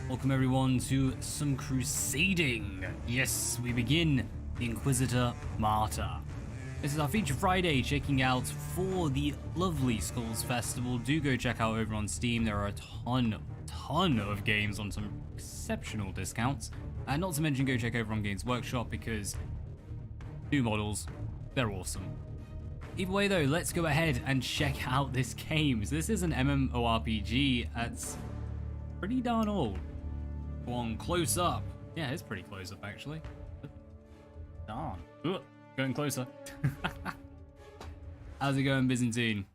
Welcome everyone to some crusading. Yes, we begin the Inquisitor Martyr. This is our feature Friday, checking out for the lovely Skulls Festival. Do go check out over on Steam. There are a ton of games on some exceptional discounts. And not to mention go check over on Games Workshop because new models, they're awesome. Either way though, let's go ahead and check out this game. So this is an MMORPG that's pretty darn old. Go on close up. Yeah, it's pretty close up actually. But darn. Ugh, going closer. How's it going, Byzantine?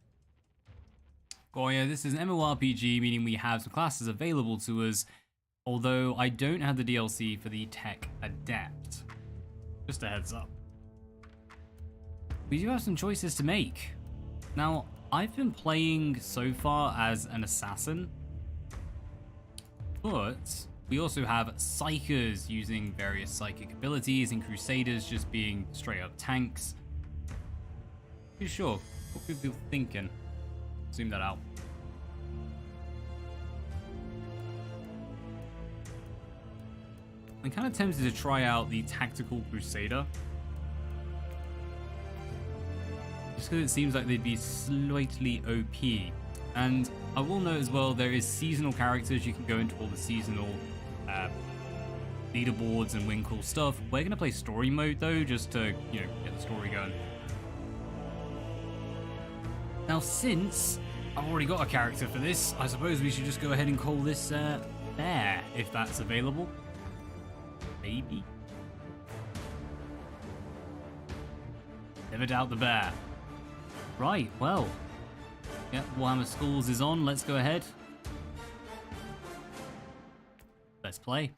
Oh yeah, this is an MMORPG, meaning we have some classes available to us, although I don't have the DLC for the Tech Adept. Just a heads up. We do have some choices to make. Now, I've been playing so far as an assassin, but we also have psychers using various psychic abilities and crusaders just being straight up tanks. Pretty sure. What could be thinking? Zoom that out. I'm kind of tempted to try out the tactical crusader. Just because it seems like they'd be slightly OP. And I will note as well, there is seasonal characters. You can go into all the seasonal leaderboards and win cool stuff. We're going to play story mode though, just to, you know, get the story going. Now, since I've already got a character for this, I suppose we should just go ahead and call this Bear, if that's available. Maybe. Never doubt the Bear. Right, well. Yep, Warhammer Skulls is on. Let's go ahead. Let's play.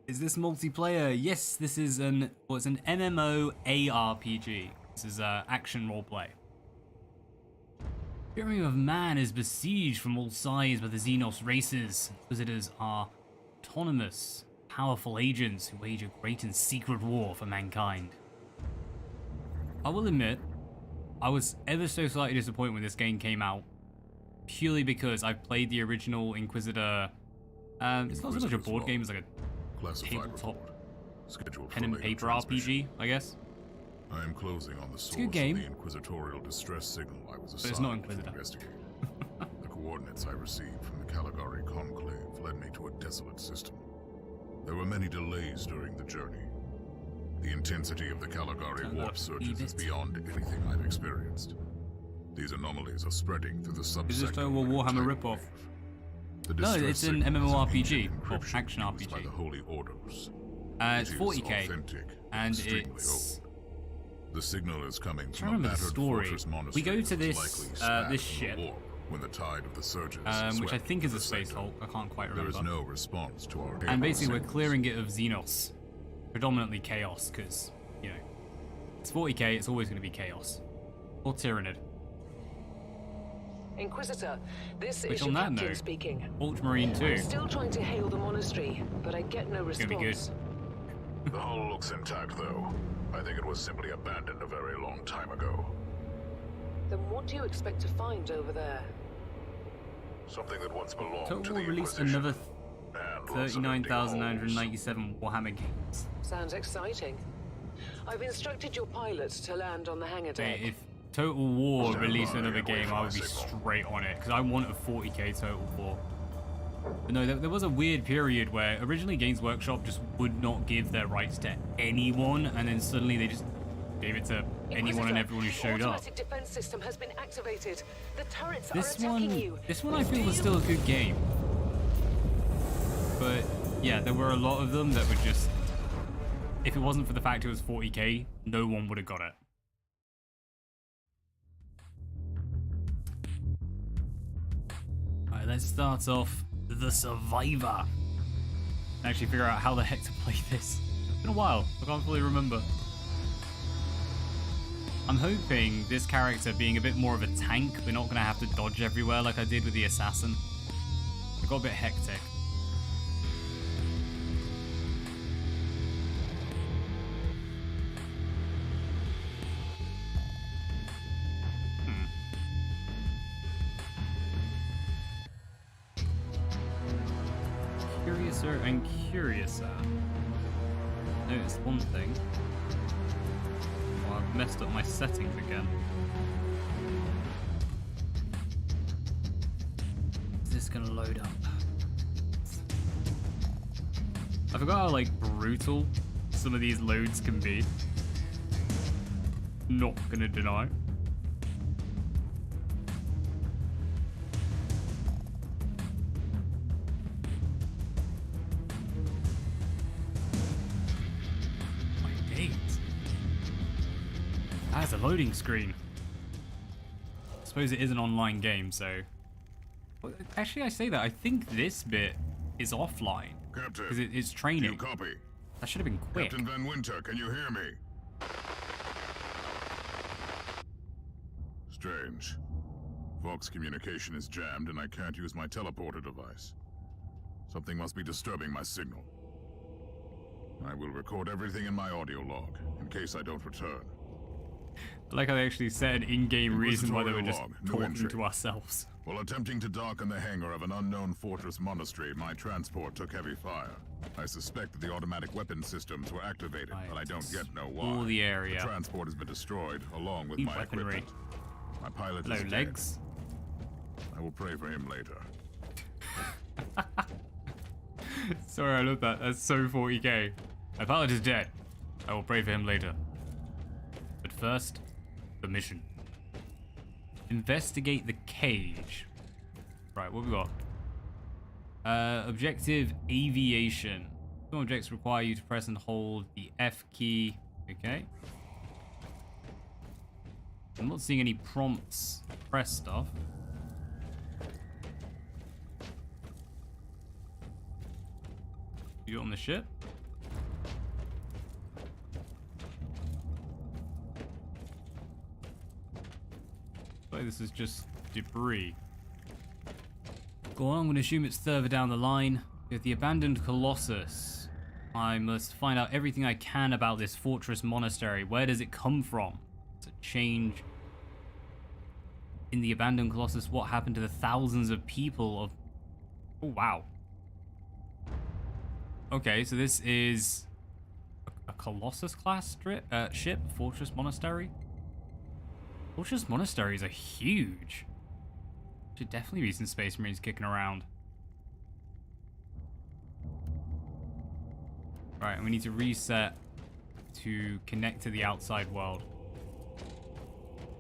Is this multiplayer? Yes, this is an MMORPG. This is action roleplay. The army of man is besieged from all sides by the Xenos races. Inquisitors are autonomous, powerful agents who wage a great and secret war for mankind. I will admit, I was ever so slightly disappointed when this game came out, purely because I've played the original Inquisitor. It's not so much a board game, it's like a tabletop pen and paper RPG, I guess. I am closing on the source of the Inquisitorial distress signal I was assigned to investigate. The coordinates I received from the Caligari Conclave led me to a desolate system. There were many delays during the journey. The intensity of the Caligari warp surges is beyond anything I've experienced. These anomalies are spreading through the subsector. Is this a Warhammer ripoff? No, it's an MMORPG, or action RPG. By the Holy Orders. It's 40k, and it's... The signal is coming from a battered fortress monastery. We go to this this ship, when the tide of the surges which I think is a space hulk. I can't quite remember. There is no response to our. And basically, we're clearing it of Xenos, predominantly chaos, because you know it's 40k. It's always going to be chaos or Tyrannid. Inquisitor, this is your captain speaking. Ultramarine 2. I'm still trying to hail the monastery, but I get no response. It's gonna be good. The hull looks intact, though. I think it was simply abandoned a very long time ago. Then what do you expect to find over there? Something that once belonged Total to the released Inquisition. another 39,997 Warhammer games. Sounds exciting. I've instructed your pilots to land on the hangar deck. If Total War released another game, I would be straight on it, because I want a 40k Total War. But no, there was a weird period where originally Games Workshop just would not give their rights to anyone, and then suddenly they just gave it to anyone and everyone who showed up. Automatic defense system has been activated. The turrets are attacking you. This one I feel was still a good game. But yeah, there were a lot of them that were just, if it wasn't for the fact it was 40k, no one would have got it. Alright, let's start off the Survivor. Actually figure out how the heck to play this. It's been a while, I can't fully remember. I'm hoping this character being a bit more of a tank, we're not going to have to dodge everywhere like I did with the assassin. It got a bit hectic. curiouser and curiouser. Noticed one thing. Oh, I've messed up my settings again. Is this gonna load up? I forgot how, like, brutal some of these loads can be. Not gonna deny. My days. That's a loading screen. I suppose it is an online game, so... Well, actually, I say that. I think this bit is offline. Captain, because it's training. you copy? That should have been quick. Captain Van Winter, can you hear me? Strange. Vox communication is jammed and I can't use my teleporter device. Something must be disturbing my signal. I will record everything in my audio log, in case I don't return. I like how they actually said in-game reason why they were just talking to ourselves. While attempting to dock in the hangar of an unknown fortress monastery, my transport took heavy fire. I suspect that the automatic weapon systems were activated, but I don't yet know why. All the area. The transport has been destroyed, along with my equipment. My pilot is dead. Legs. I will pray for him later. Sorry, I love that. That's so 40k. My pilot is dead. I will pray for him later. But first, the mission. Investigate the cage. Right, what have we got? Objective aviation. Some objects require you to press and hold the F key. Okay. I'm not seeing any prompts to press stuff. You on the ship? This is just debris. Go on, I'm going to assume it's further down the line. We have the abandoned Colossus. I must find out everything I can about this fortress monastery. Where does it come from? It's a change in the abandoned Colossus. What happened to the thousands of people of... Oh, wow. Okay, so this is a Colossus class ship, fortress monastery. Fortress monasteries are huge. Should definitely be some Space Marines kicking around. Right, and we need to reset to connect to the outside world.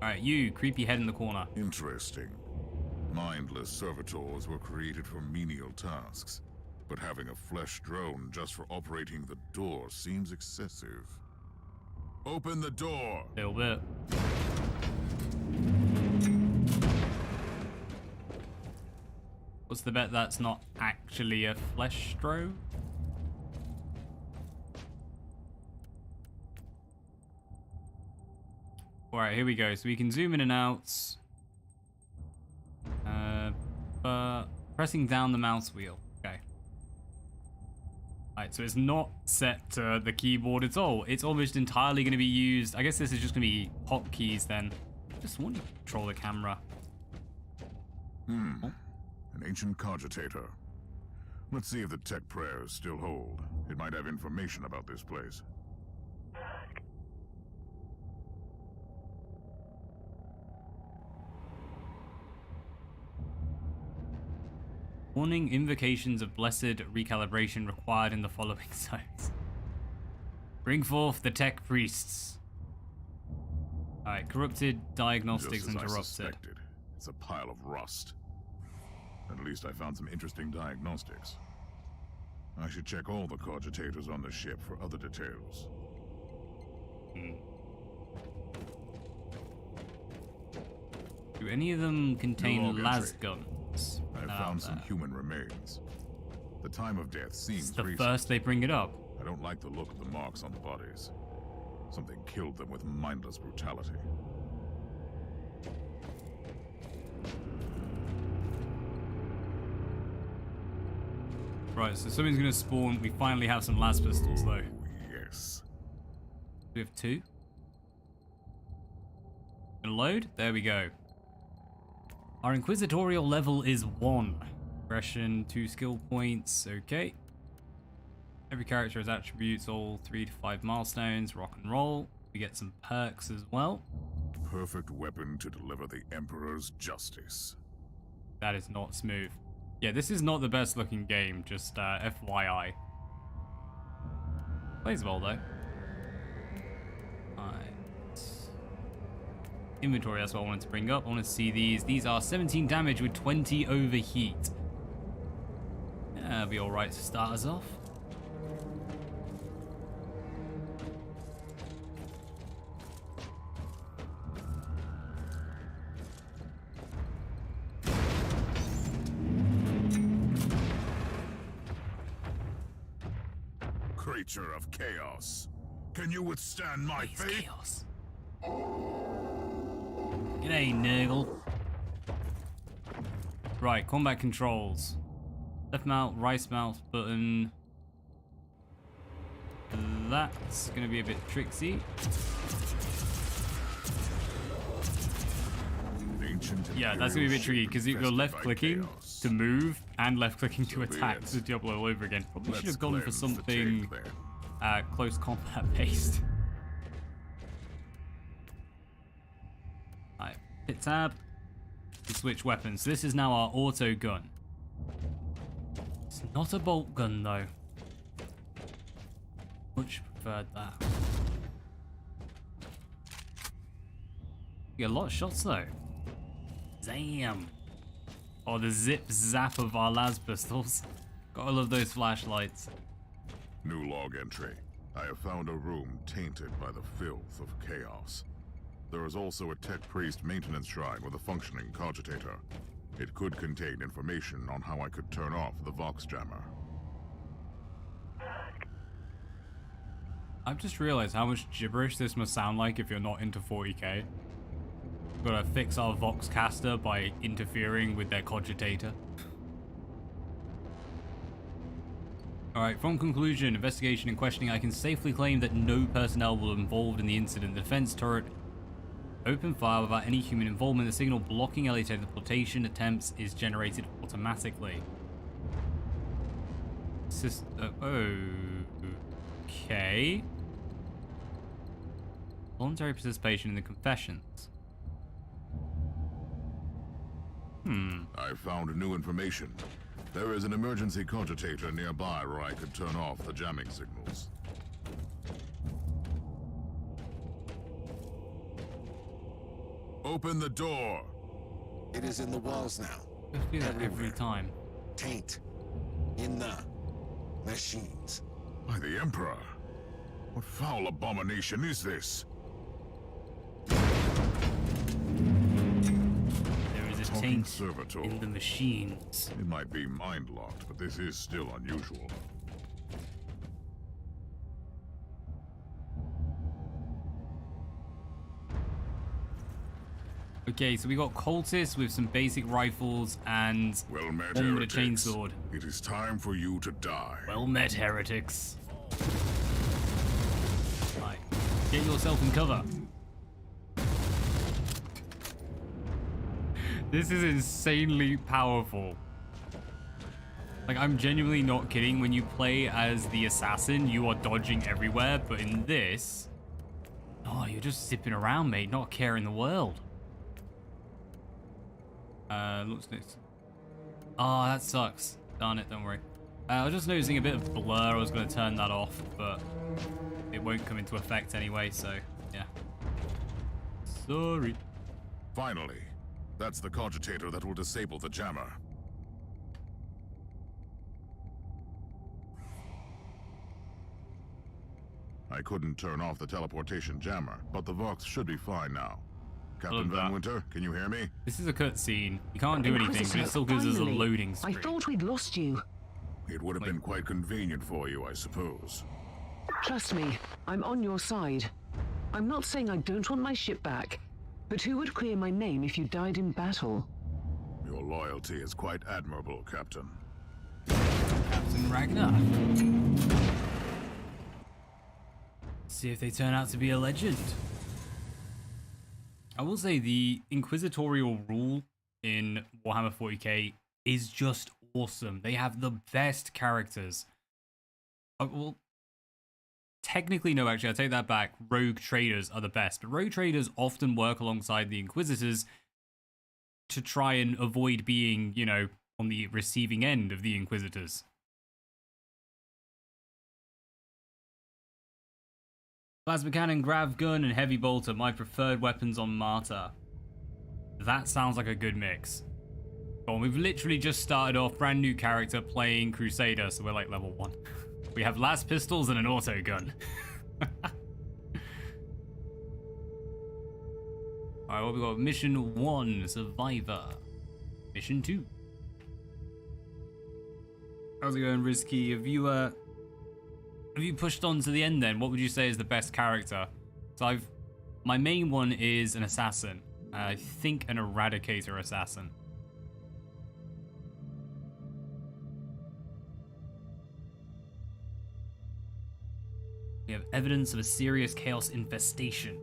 Alright, you, creepy head in the corner. Interesting. Mindless servitors were created for menial tasks, but having a flesh drone just for operating the door seems excessive. Open the door! A little bit. What's the bet that's not actually a flesh drone? Alright, here we go. So we can zoom in and out. Pressing down the mouse wheel. Okay. Alright, so it's not set to the keyboard at all. It's almost entirely going to be used. I guess this is just going to be hotkeys then. Just want to control the camera. An ancient cogitator. Let's see if the tech prayers still hold. It might have information about this place. Warning, invocations of blessed recalibration required in the following zones. Bring forth the tech priests. Alright, corrupted, diagnostics Just as interrupted. I suspected. It's a pile of rust. At least I found some interesting diagnostics. I should check all the cogitators on the ship for other details. Do any of them contain las guns? I found some human remains. The time of death seems It's the recent. first they bring it up. I don't like the look of the marks on the bodies. Something killed them with mindless brutality. Right, so something's gonna spawn. We finally have some las pistols though. Yes. We have two. Gonna load? There we go. Our Inquisitorial level is 1. Aggression, 2 skill points. Okay. Every character has attributes, all 3 to 5 milestones, rock and roll. We get some perks as well. Perfect weapon to deliver the Emperor's justice. That is not smooth. Yeah, this is not the best looking game, just FYI. Plays well though. Alright. Inventory, that's what I wanted to bring up. I want to see these. These are 17 damage with 20 overheat. Yeah, that'll be alright to start us off. Creature of chaos. Can you withstand my fate? Chaos. G'day, Nurgle. Right, combat controls. Left mouse, right mouse button. That's gonna be a bit tricksy. Yeah, that's gonna be a bit tricky because you're left clicking to move and left clicking to attack the Diablo all over again. Probably should have gone for something close combat based. Alright, hit tab to switch weapons. So this is now our auto gun. It's not a bolt gun though. Much preferred that. You get a lot of shots though. Damn. Oh, the zip zap of our las pistols. Gotta love those flashlights. New log entry. I have found a room tainted by the filth of chaos. There is also a tech priest maintenance shrine with a functioning cogitator. It could contain information on how I could turn off the Vox jammer. I've just realized how much gibberish this must sound like if you're not into 40k. Gotta fix our Vox caster by interfering with their cogitator. Alright, from conclusion, investigation and questioning, I can safely claim that no personnel were involved in the incident. The defense turret opened fire without any human involvement. The signal blocking LA teleportation attempts is generated automatically. Okay. Voluntary participation in the confessions. I found new information. There is an emergency cogitator nearby where I could turn off the jamming signals. Open the door! It is in the walls now. I do that every time. Taint. In the machines. By the Emperor! What foul abomination is this? Taint servitor. In the machines. It might be mind-locked, but this is still unusual. Okay, so we got cultists with some basic rifles and well met one with a chainsword. It is time for you to die. Well met, heretics. Right, get yourself in cover. This is insanely powerful. Like, I'm genuinely not kidding. When you play as the assassin, you are dodging everywhere. But in this, oh, you're just zipping around, mate. Not a care in the world. Looks nice. Oh, that sucks. Darn it, don't worry. I was just noticing a bit of blur. I was going to turn that off, but it won't come into effect anyway, so yeah. Sorry. Finally. That's the cogitator that will disable the jammer. I couldn't turn off the teleportation jammer, but the Vox should be fine now. Captain Van Winter, can you hear me? This is a cutscene. You can't do anything, but it still gives us a loading screen. I thought we'd lost you. It would have been quite convenient for you, I suppose. Trust me, I'm on your side. I'm not saying I don't want my ship back. But who would clear my name if you died in battle? Your loyalty is quite admirable, Captain. Captain Ragnar. See if they turn out to be a legend. I will say the Inquisitorial rule in Warhammer 40k is just awesome. They have the best characters. Well, technically, no, actually, I take that back. Rogue traders are the best. But rogue traders often work alongside the Inquisitors to try and avoid being, you know, on the receiving end of the Inquisitors. Plasma cannon, grav gun, and heavy bolter, my preferred weapons on Martyr. That sounds like a good mix. Go on, we've literally just started off, brand new character playing Crusader, so we're like level 1. We have las pistols and an auto gun. Alright, what we got? Mission 1, Survivor. Mission 2. How's it going, Risky? Have you pushed on to the end then? What would you say is the best character? So my main one is an assassin. I think an eradicator assassin. We have evidence of a serious chaos infestation.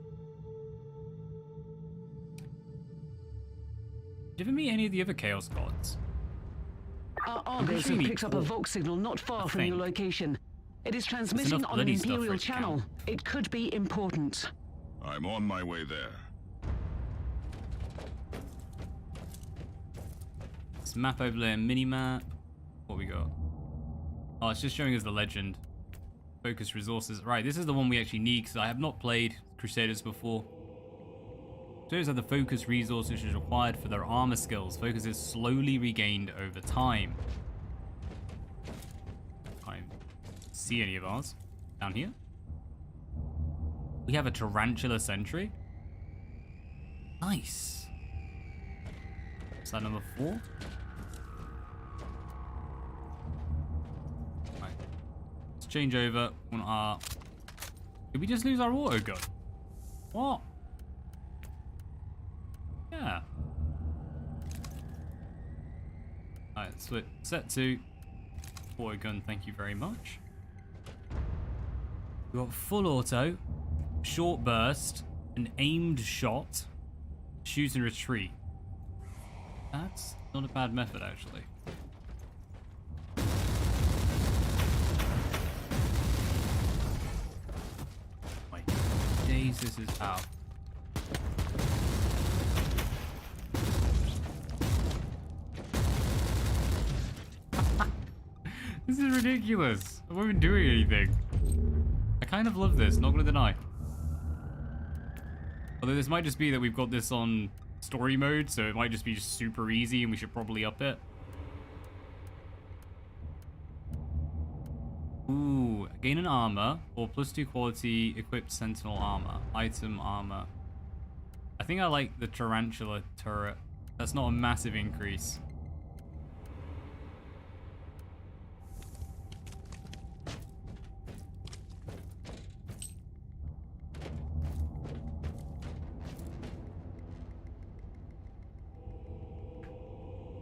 Did you ever meet any of the other chaos gods? Our Argos have picked up a Vox signal not far from your location. It is transmitting on an Imperial channel. It could be important. I'm on my way there. This map overlay and mini-map. What we got? Oh, it's just showing us the legend. Focus resources. Right, this is the one we actually need because I have not played Crusaders before. Shows that the focus resource which is required for their armor skills. Focus is slowly regained over time. Can't see any of ours. Down here. We have a Tarantula Sentry. Nice. Is that number 4? Right. Let's change over on our... Did we just lose our auto gun? What? Yeah. Alright, split. Set 2. Auto gun, thank you very much. We've got full auto, short burst, an aimed shot, shoot and retreat. That's not a bad method, actually. My days, this is how. This is ridiculous. I wasn't doing anything. I kind of love this, not gonna deny. Although this might just be that we've got this on story mode, so it might just be super easy and we should probably up it. Ooh, gain an armor or +2 quality equipped Sentinel Armor. Item armor. I think I like the Tarantula Turret. That's not a massive increase.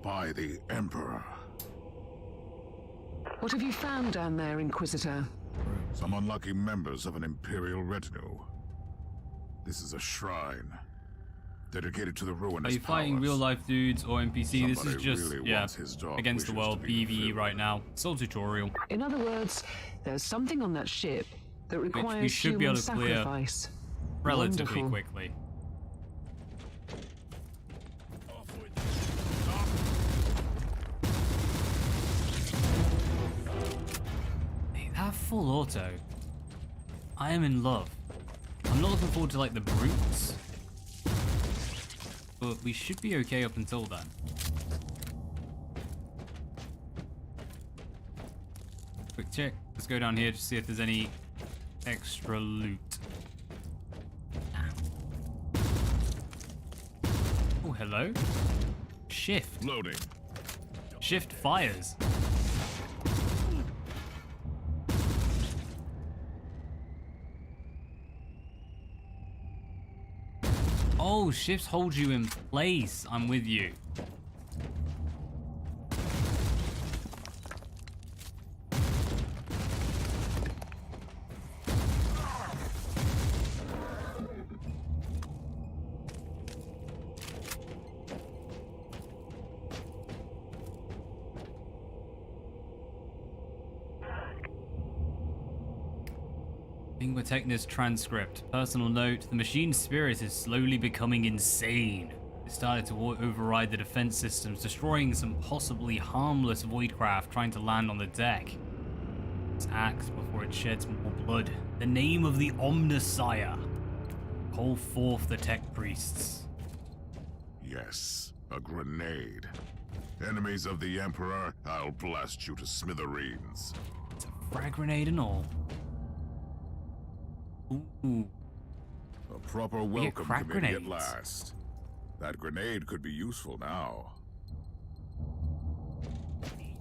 By the Emperor. What have you found down there, Inquisitor? Some unlucky members of an Imperial retinue. This is a shrine dedicated to the ruinous powers. Are you fighting real life dudes or NPC? This is just, really yeah, against the world, PvE right now. Soul tutorial. In other words, there's something on that ship that requires we should be able to sacrifice. Clear relatively quickly. That full auto, I am in love. I'm not looking forward to like the brutes, but we should be okay up until then. Quick check. Let's go down here to see if there's any extra loot. Oh, hello. Shift. Loading. Shift fires. Oh, shifts hold you in place. I'm with you. Lingua Technis transcript. Personal note, the machine's spirit is slowly becoming insane. It started to override the defense systems, destroying some possibly harmless voidcraft trying to land on the deck. Let's act before it sheds more blood. The name of the Omnissiah. Call forth the tech priests. Yes, a grenade. Enemies of the Emperor, I'll blast you to smithereens. It's a frag grenade and all. Ooh. A proper We get welcome crack committee at grenades. last. That grenade could be useful now.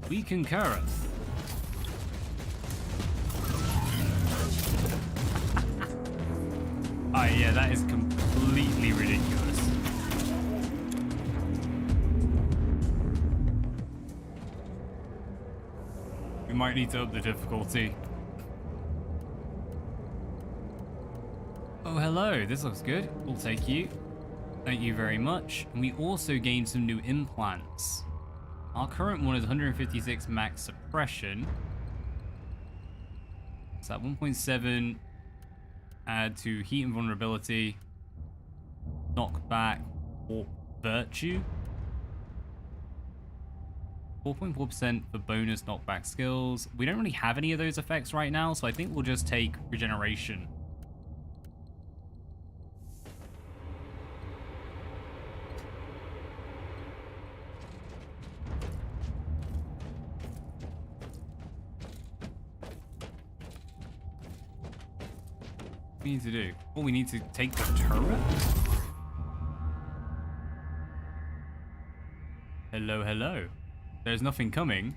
We concur. Oh yeah, that is completely ridiculous. We might need to up the difficulty. Oh, hello. This looks good. We'll take you. Thank you very much. And we also gained some new implants. Our current one is 156 max suppression. So that 1.7 add to heat and vulnerability, knockback, or virtue. 4.4% for bonus knockback skills. We don't really have any of those effects right now, so I think we'll just take regeneration. What do we need to do? Oh, we need to take the turret? Hello, hello. There's nothing coming.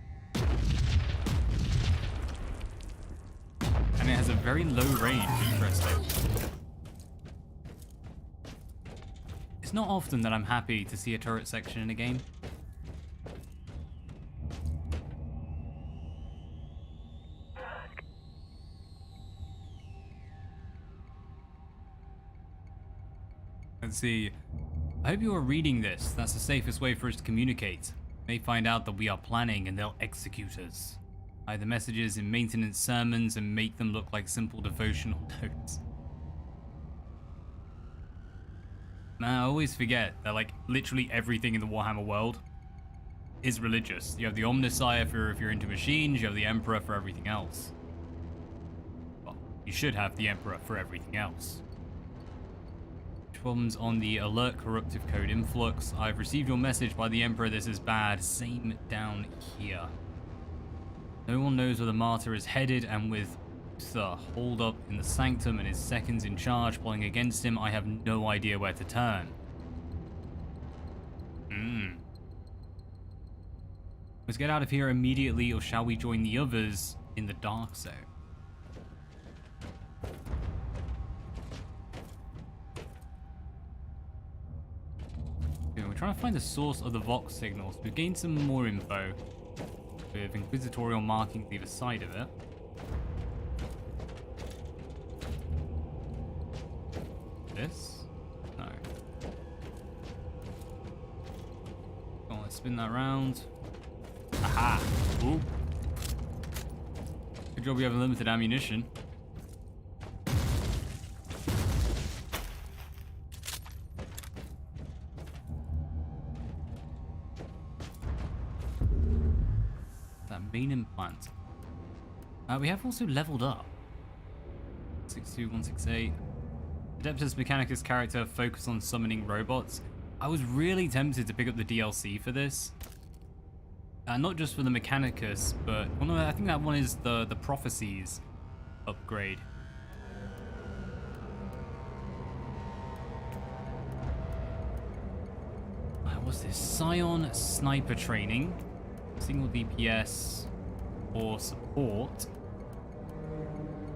And it has a very low range. Interesting. It's not often that I'm happy to see a turret section in a game. Let's see. I hope you are reading this. That's the safest way for us to communicate. They find out that we are planning and they'll execute us. Hide the messages in maintenance sermons and make them look like simple devotional notes. Man, I always forget that like literally everything in the Warhammer world is religious. You have the Omnissiah for if you're into machines, you have the Emperor for everything else. Well, you should have the Emperor for everything else. Problems on the alert corruptive code influx. I've received your message by the Emperor. This is bad. Same down here. No one knows where the Martyr is headed, and with the hold up in the sanctum and his seconds in charge pulling against him, I have no idea where to turn. Let's get out of here immediately, or shall we join the others in the dark zone? We're trying to find the source of the Vox signals. We've gained some more info with Inquisitorial markings either side of it. This? No. Come on, let's spin that around. Aha! Ooh. Good job we have limited ammunition. Main implant. We have also leveled up. 62168. Adeptus Mechanicus character focused on summoning robots. I was really tempted to pick up the DLC for this. Not just for the Mechanicus, but well, no, I think that one is the Prophecies upgrade. What's this? Scion sniper training. Single DPS or support.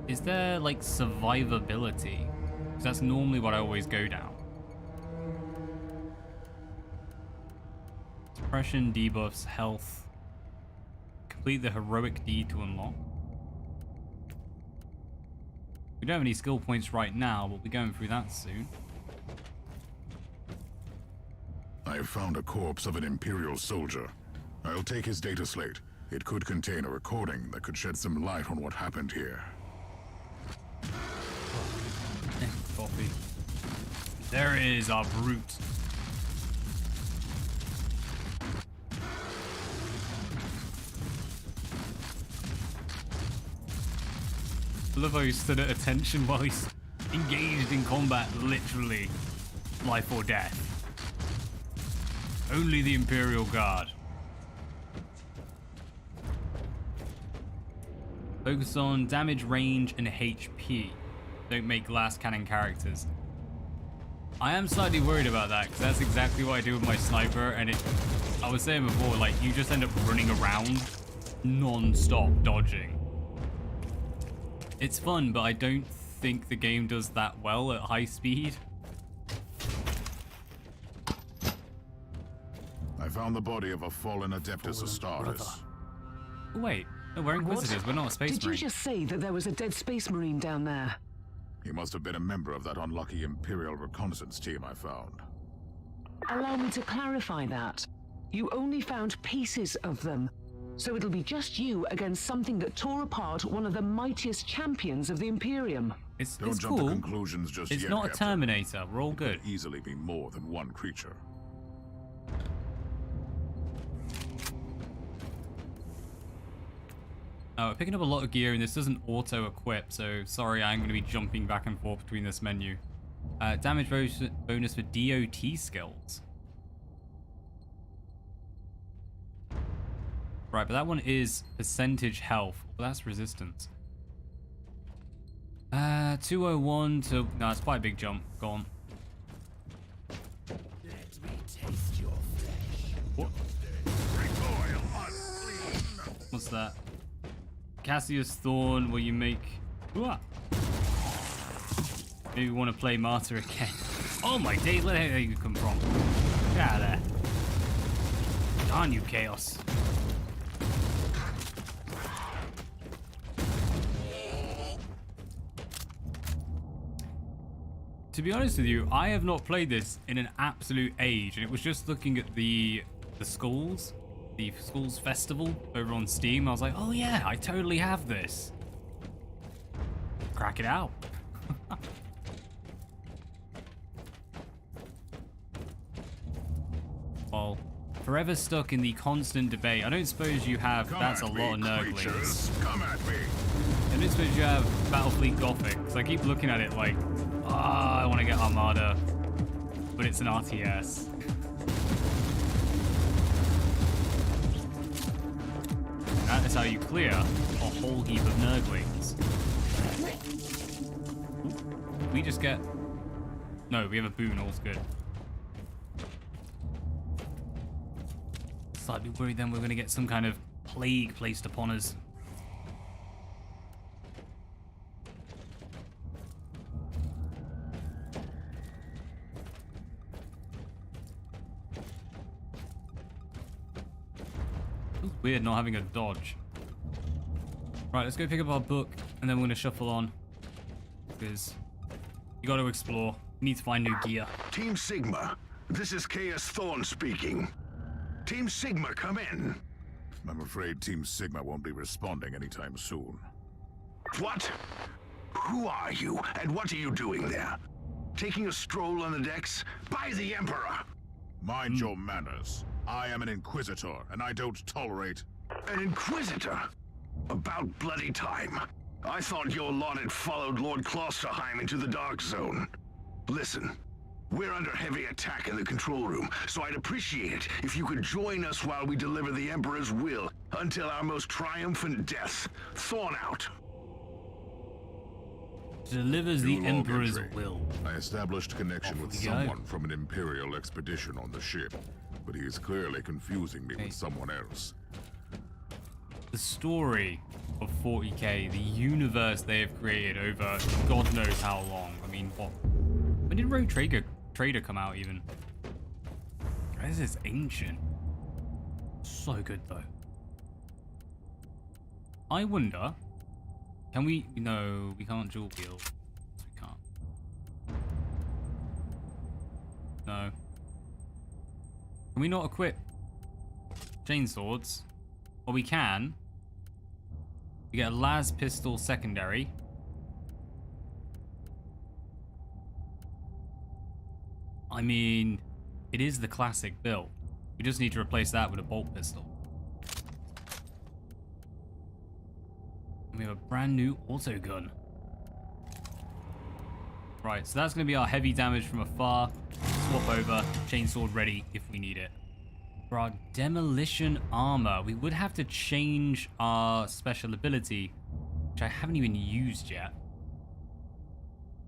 Is there like survivability? Because that's normally what I always go down. Suppression, debuffs, health. Complete the heroic deed to unlock. We don't have any skill points right now, but we're going through that soon. I have found a corpse of an Imperial soldier. I'll take his data slate. It could contain a recording that could shed some light on what happened here. There is our brute. I love how he stood at attention while he's engaged in combat, literally. Life or death. Only the Imperial Guard. Focus on damage, range, and HP. Don't make glass cannon characters. I am slightly worried about that, because that's exactly what I do with my sniper, and I was saying before, like, you just end up running around non-stop dodging. It's fun, but I don't think the game does that well at high speed. I found the body of a fallen Adeptus Astartes. Wait, no, we're Inquisitors, we're not a space Did marine. you just say that there was a dead space marine down there? He must have been a member of that unlucky Imperial reconnaissance team I found. Allow me to clarify that. You only found pieces of them, so it'll be just you against something that tore apart one of the mightiest champions of the Imperium. It's Don't jump cool. to conclusions just yet, It's not a Captain. Terminator, we're all good. Could easily be more than one creature. Oh, we're picking up a lot of gear and this doesn't auto-equip, so sorry, I'm going to be jumping back and forth between this menu. Damage bonus for DOT skills. Right, but that one is percentage health. Well, that's resistance. 201 to... No, it's quite a big jump. Go on. Let me taste your flesh. What? What's that? Cassius Thorn, will you make... Ooh-ah. Maybe we want to play Martyr again. Oh my days, where the hell you come from? Get out of there. Darn you, Chaos. To be honest with you, I have not played this in an absolute age, and it was just looking at the skulls. The Skulls Festival over on Steam. I was like, oh yeah, I totally have this. Crack it out. Well, forever stuck in the constant debate. I don't suppose you have, that's a lot of nurglings. Come at me. I don't suppose you have Battlefleet Gothic, because I keep looking at it like, ah, I want to get Armada, but it's an RTS. That is how you clear a whole heap of nurglings. We just get... No, we have a boon, all's good. Slightly worried then we're going to get some kind of plague placed upon us. It's weird not having a dodge. Right, let's go pick up our book, and then we're going to shuffle on. Because you got to explore. You need to find new gear. Team Sigma, this is Chaos Thorn speaking. Team Sigma, come in. I'm afraid Team Sigma won't be responding anytime soon. What? Who are you, and what are you doing there? Taking a stroll on the decks? By the Emperor! Mind your manners. I am an Inquisitor, and I don't tolerate... An Inquisitor? About bloody time. I thought your lot had followed Lord Klosterheim into the Dark Zone. Listen, we're under heavy attack in the control room, so I'd appreciate it if you could join us while we deliver the Emperor's will until our most triumphant death. Thorn out. Delivers the You log Emperor's entry. will. I established connection with we go. someone from an Imperial expedition on the ship, but he is clearly confusing me Hey. with someone else. The story of 40k, the universe they have created over God knows how long. I mean, what? When did Rogue Trader come out even? This is ancient. So good though. I wonder, can we? No, we can't dual wield. We can't. No. Can we not equip chainswords? Well, we can. We get a las pistol secondary. I mean, it is the classic build. We just need to replace that with a bolt pistol. And we have a brand new auto gun. Right, so that's going to be our heavy damage from afar. Swap over, chainsword ready if we need it. For our demolition armor, we would have to change our special ability, which I haven't even used yet.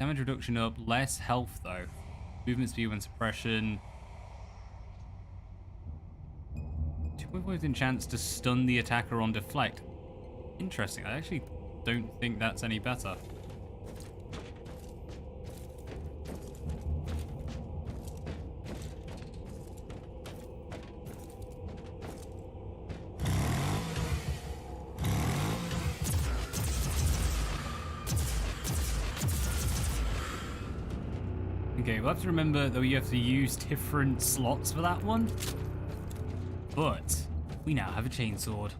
Damage reduction up, less health though. Movement speed when suppression. 2.5% chance to stun the attacker on deflect. Interesting, I actually don't think that's any better. Okay, we'll have to remember that you have to use different slots for that one. But we now have a chainsword.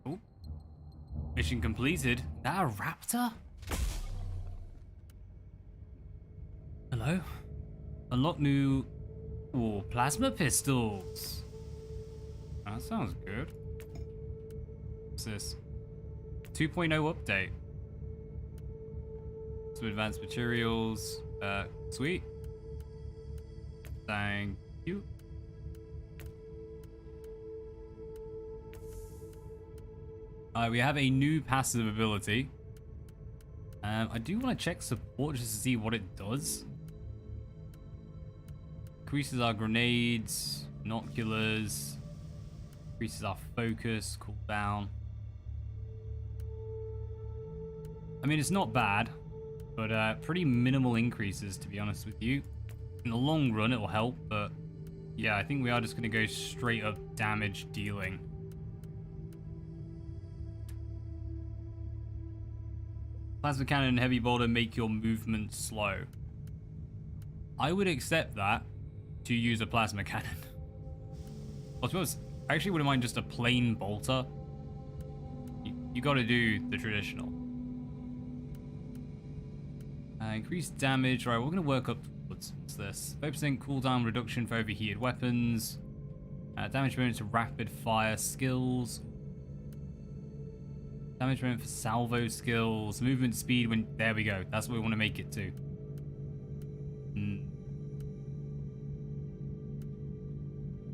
Oh. Mission completed. That a raptor? Hello? Unlock new plasma pistols. That sounds good. What's this? 2.0 update. Some advanced materials. Sweet. Thank you. We have a new passive ability. I do want to check support just to see what it does. Increases our grenades, binoculars, increases our focus, cooldown. I mean, it's not bad, but pretty minimal increases, to be honest with you. In the long run, it will help, but yeah, I think we are just going to go straight up damage dealing. Plasma cannon and heavy bolter make your movement slow. I would accept that to use a plasma cannon. I suppose I actually wouldn't mind just a plain bolter. You gotta do the traditional. Increased damage. Right, we're gonna work up towards what's this. 5% cooldown reduction for overheated weapons. Damage bonus to rapid fire skills. Damage bonus for salvo skills. Movement speed when... There we go. That's what we want to make it to.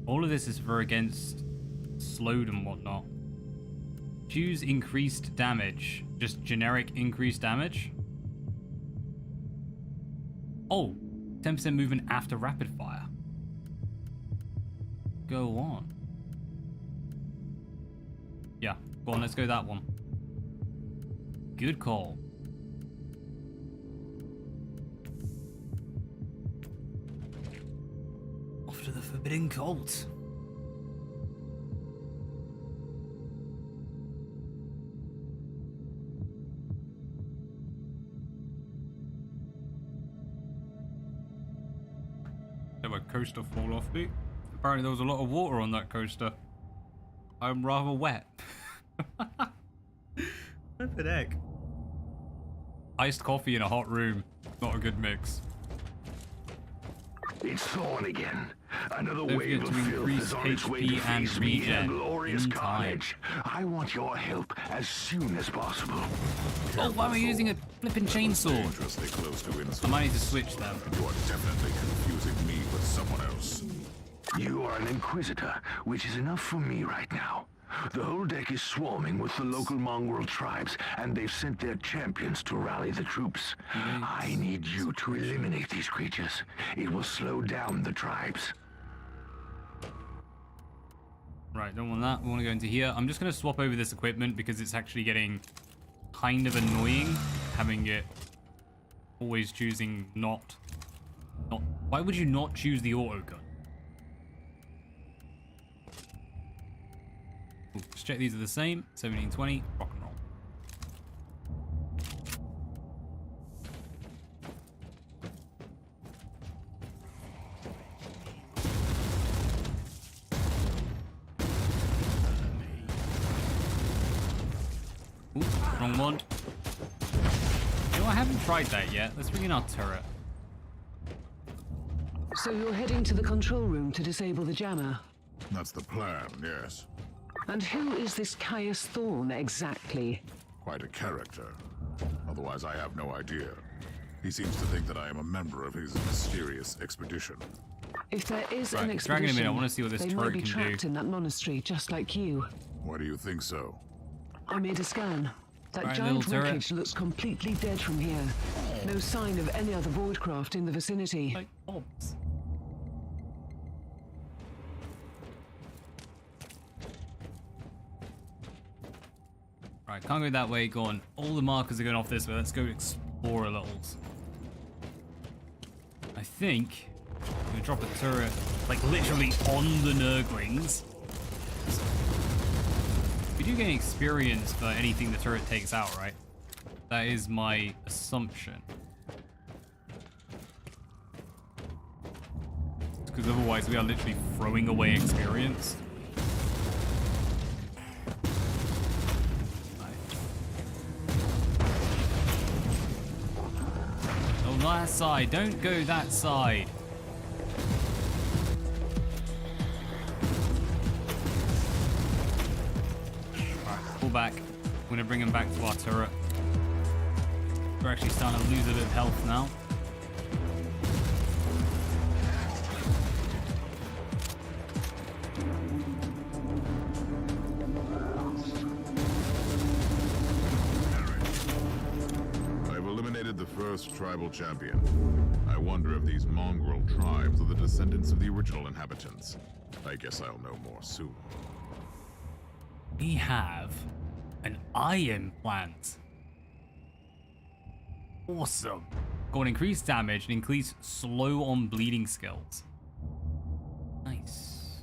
All of this is for against slowed and whatnot. Choose increased damage. Just generic increased damage. Oh, 10% movement after rapid fire. Go on. Yeah, go on, let's go that one. Good call. Off to the Forbidden Cult. Did my coaster fall off me? Apparently there was a lot of water on that coaster. I'm rather wet. What the heck? Iced coffee in a hot room. Not a good mix. It's Thorn again. Another Don't wave forget of to filth increase is on its way to HP and feast me in a regen glorious in time. carnage. I want your help as soon as possible. Oh, why am I using a flipping chainsaw? Dangerously close to I instant. might need to switch them. You are definitely confusing me with someone else. You are an Inquisitor, which is enough for me right now. The whole deck is swarming with the local mongrel tribes, and they've sent their champions to rally the troops. I need you to eliminate these creatures. It will slow down the tribes. Right, don't want that. We want to go into here. I'm just going to swap over this equipment because it's actually getting kind of annoying having it always choosing not. Why would you not choose the auto gun? Ooh, let's check these are the same. 1720, rock and roll. Wrong one. You know, I haven't tried that yet. Let's bring in our turret. So you're heading to the control room to disable the jammer? That's the plan, yes. And who is this Caius Thorn exactly? Quite a character. Otherwise, I have no idea. He seems to think that I am a member of his mysterious expedition. If there is an Dragging him expedition, in, I want to see what this they turret might be can trapped do. in that monastery, just like you. Why do you think so? I made a scan. That Right, giant little turret. wreckage looks completely dead from here. No sign of any other voidcraft in the vicinity. Like mobs. Right, can't go that way. Go on. All the markers are going off this way. Let's go explore a little. I think I'm gonna drop a turret, like literally on the Nurglings. We do gain experience for anything the turret takes out, right? That is my assumption. Because otherwise we are literally throwing away experience. Oh, not that side. Don't go that side. Alright, pull back. I'm gonna bring him back to our turret. We're actually starting to lose a bit of health now. I've eliminated the first tribal champion. I wonder if these mongrel tribes are the descendants of the original inhabitants. I guess I'll know more soon. We have an iron plant. Awesome. Got increased damage and increased slow on bleeding skills. Nice.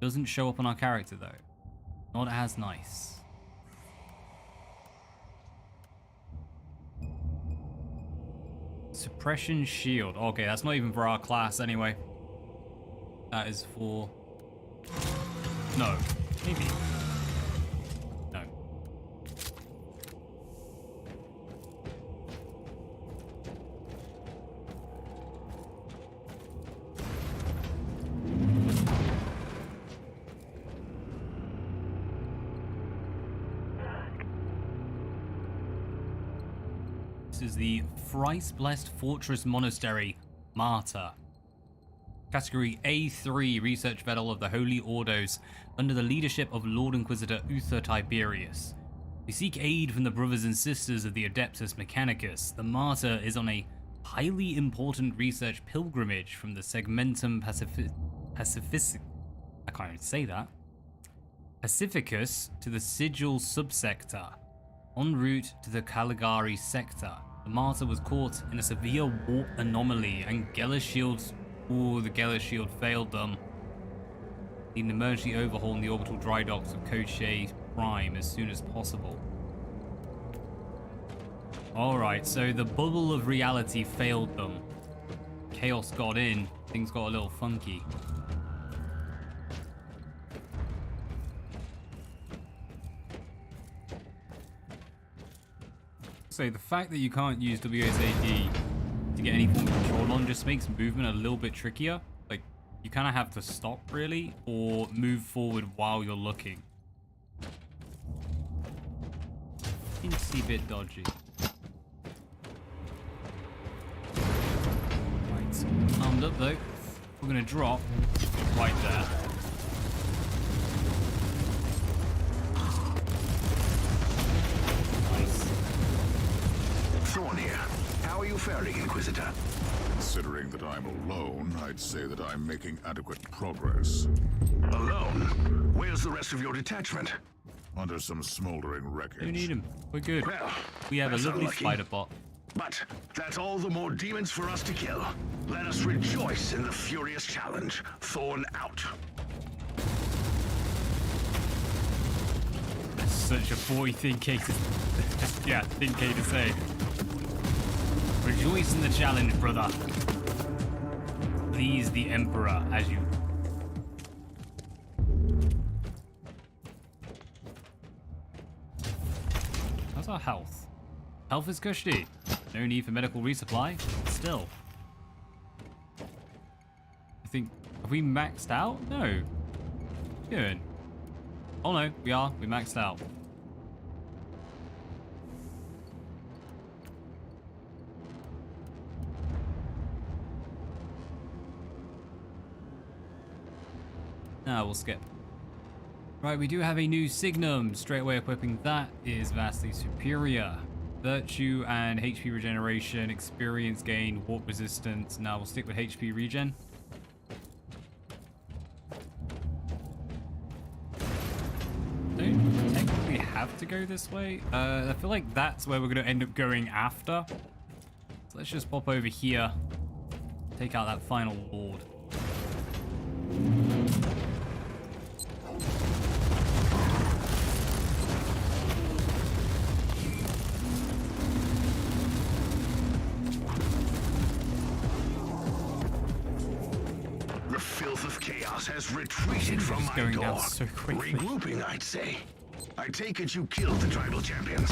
Doesn't show up on our character though. Not as nice. Suppression shield. Okay, that's not even for our class anyway. That is for... No. Maybe. No. This is the Thrice-Blessed Fortress Monastery, Martyr. Category A3, Research Medal of the Holy Ordos, under the leadership of Lord Inquisitor Uther Tiberius. We seek aid from the brothers and sisters of the Adeptus Mechanicus. The Martyr is on a highly important research pilgrimage from the Segmentum Pacificus. I can't even say that. Pacificus to the Sigil subsector, en route to the Caligari sector. The Martyr was caught in a severe warp anomaly and Geller shields. Ooh, the Geller shield failed them. Need an emergency overhaul in the orbital dry docks of Cochet Prime as soon as possible. Alright, so the bubble of reality failed them. Chaos got in, things got a little funky. So the fact that you can't use WSAD to get any form of control on just makes movement a little bit trickier. Like, you kind of have to stop really or move forward while you're looking. Seems a bit dodgy. Right, armed up though. We're gonna drop right there. Thorn here. How are you faring, Inquisitor? Considering that I'm alone, I'd say that I'm making adequate progress. Alone? Where's the rest of your detachment? Under some smoldering wreckage. Don't need him. We're good. Well, We have a that's lovely unlucky. spider bot. But that's all the more demons for us to kill. Let us rejoice in the furious challenge. Thorn out. That's such a boy thing, Kate. Yeah, thing Kate to say. Rejoice in the challenge, brother. Please the Emperor as you... Health is cushy. No need for medical resupply. Still. I think, have we maxed out? No. Good. Oh no, we are. We maxed out. Nah, we'll skip. Right, we do have a new Signum. Straight away equipping that is vastly superior. Virtue and HP regeneration, experience gain, warp resistance. Now we'll stick with HP regen. Don't technically have to go this way. I feel like that's where we're going to end up going after. So let's just pop over here. Take out that final lord. The filth of chaos has retreated from my going door. down so quickly. Regrouping, I'd say. I take it you killed the tribal champions.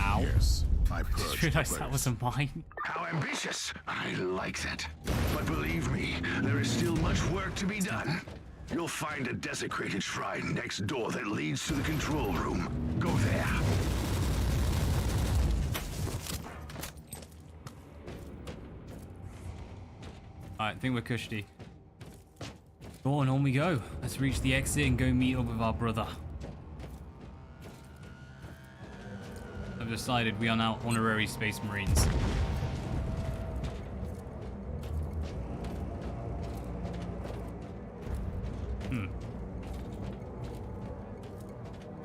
Ow. Yes, I I purged just the realized place. that was a mine. How ambitious. I like that. But believe me, there is still much work to be done. You'll find a desecrated shrine next door that leads to the control room. Go there. Alright, I think we're cushy. Go on we go. Let's reach the exit and go meet up with our brother. I've decided we are now honorary Space Marines.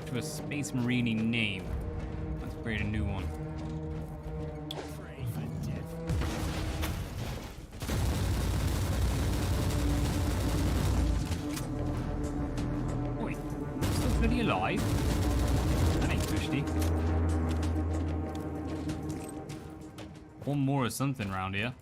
To a Space Marine name. Let's create a new one. Pray for death. Oi, still bloody alive? That ain't cushy. One more or something around here.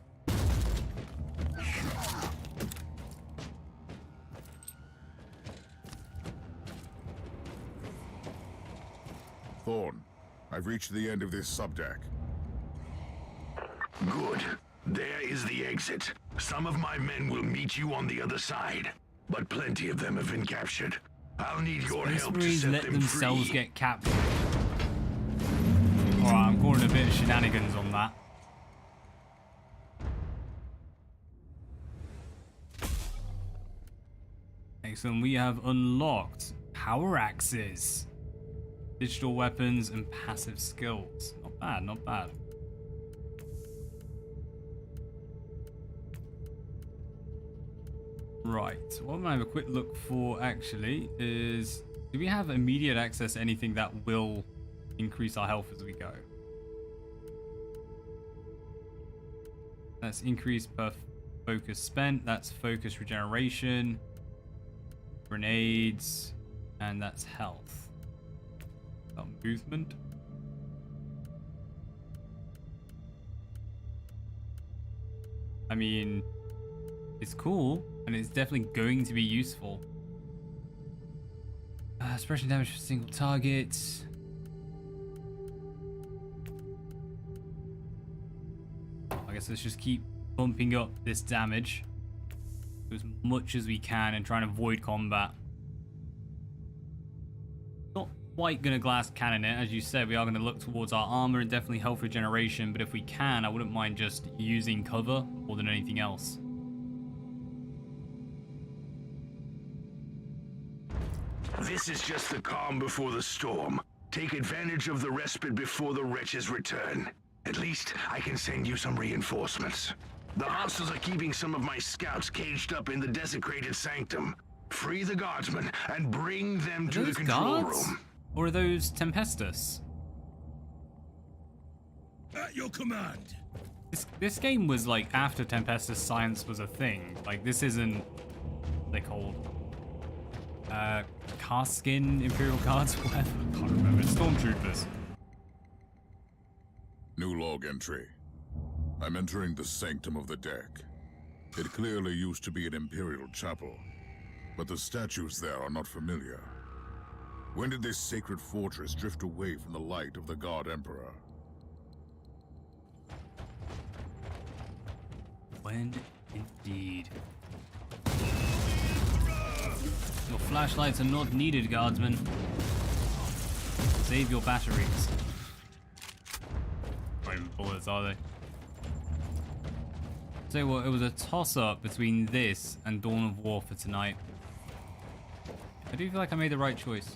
Thorn, I've reached the end of this subdeck. Good. There is the exit. Some of my men will meet you on the other side, but plenty of them have been captured. I'll need your Space help to Marines set let them themselves free. get captured. Alright, I'm calling a bit of shenanigans on that. Excellent, we have unlocked power axes, digital weapons, and passive skills. Not bad, not bad. Right, what I'm gonna have a quick look for actually is, do we have immediate access to anything that will increase our health as we go? That's increased per focus spent, that's focus regeneration, grenades, and that's health. Movement. I mean, it's cool, and it's definitely going to be useful. Suppression damage for single targets. I guess let's just keep bumping up this damage as much as we can and try and avoid combat. Not quite gonna glass cannon it, as you said. We are gonna look towards our armor and definitely health regeneration, but if we can, I wouldn't mind just using cover more than anything else. This is just the calm before the storm. Take advantage of the respite before the wretches return. At least I can send you some reinforcements. The hostiles are keeping some of my scouts caged up in the desecrated sanctum. Free the guardsmen and bring them to the Those control guards? room. Or are those Tempestus? At your command. This game was like after Tempestus science was a thing. Like this isn't what they called Carskin Imperial Guards, whatever. I can't remember. Stormtroopers. New log entry. I'm entering the sanctum of the deck. It clearly used to be an Imperial chapel, but the statues there are not familiar. When did this sacred fortress drift away from the light of the God Emperor? When indeed. Your flashlights are not needed, guardsmen. Save your batteries. Not even bullets, are they? Tell you what, it was a toss-up between this and Dawn of War for tonight. I do feel like I made the right choice.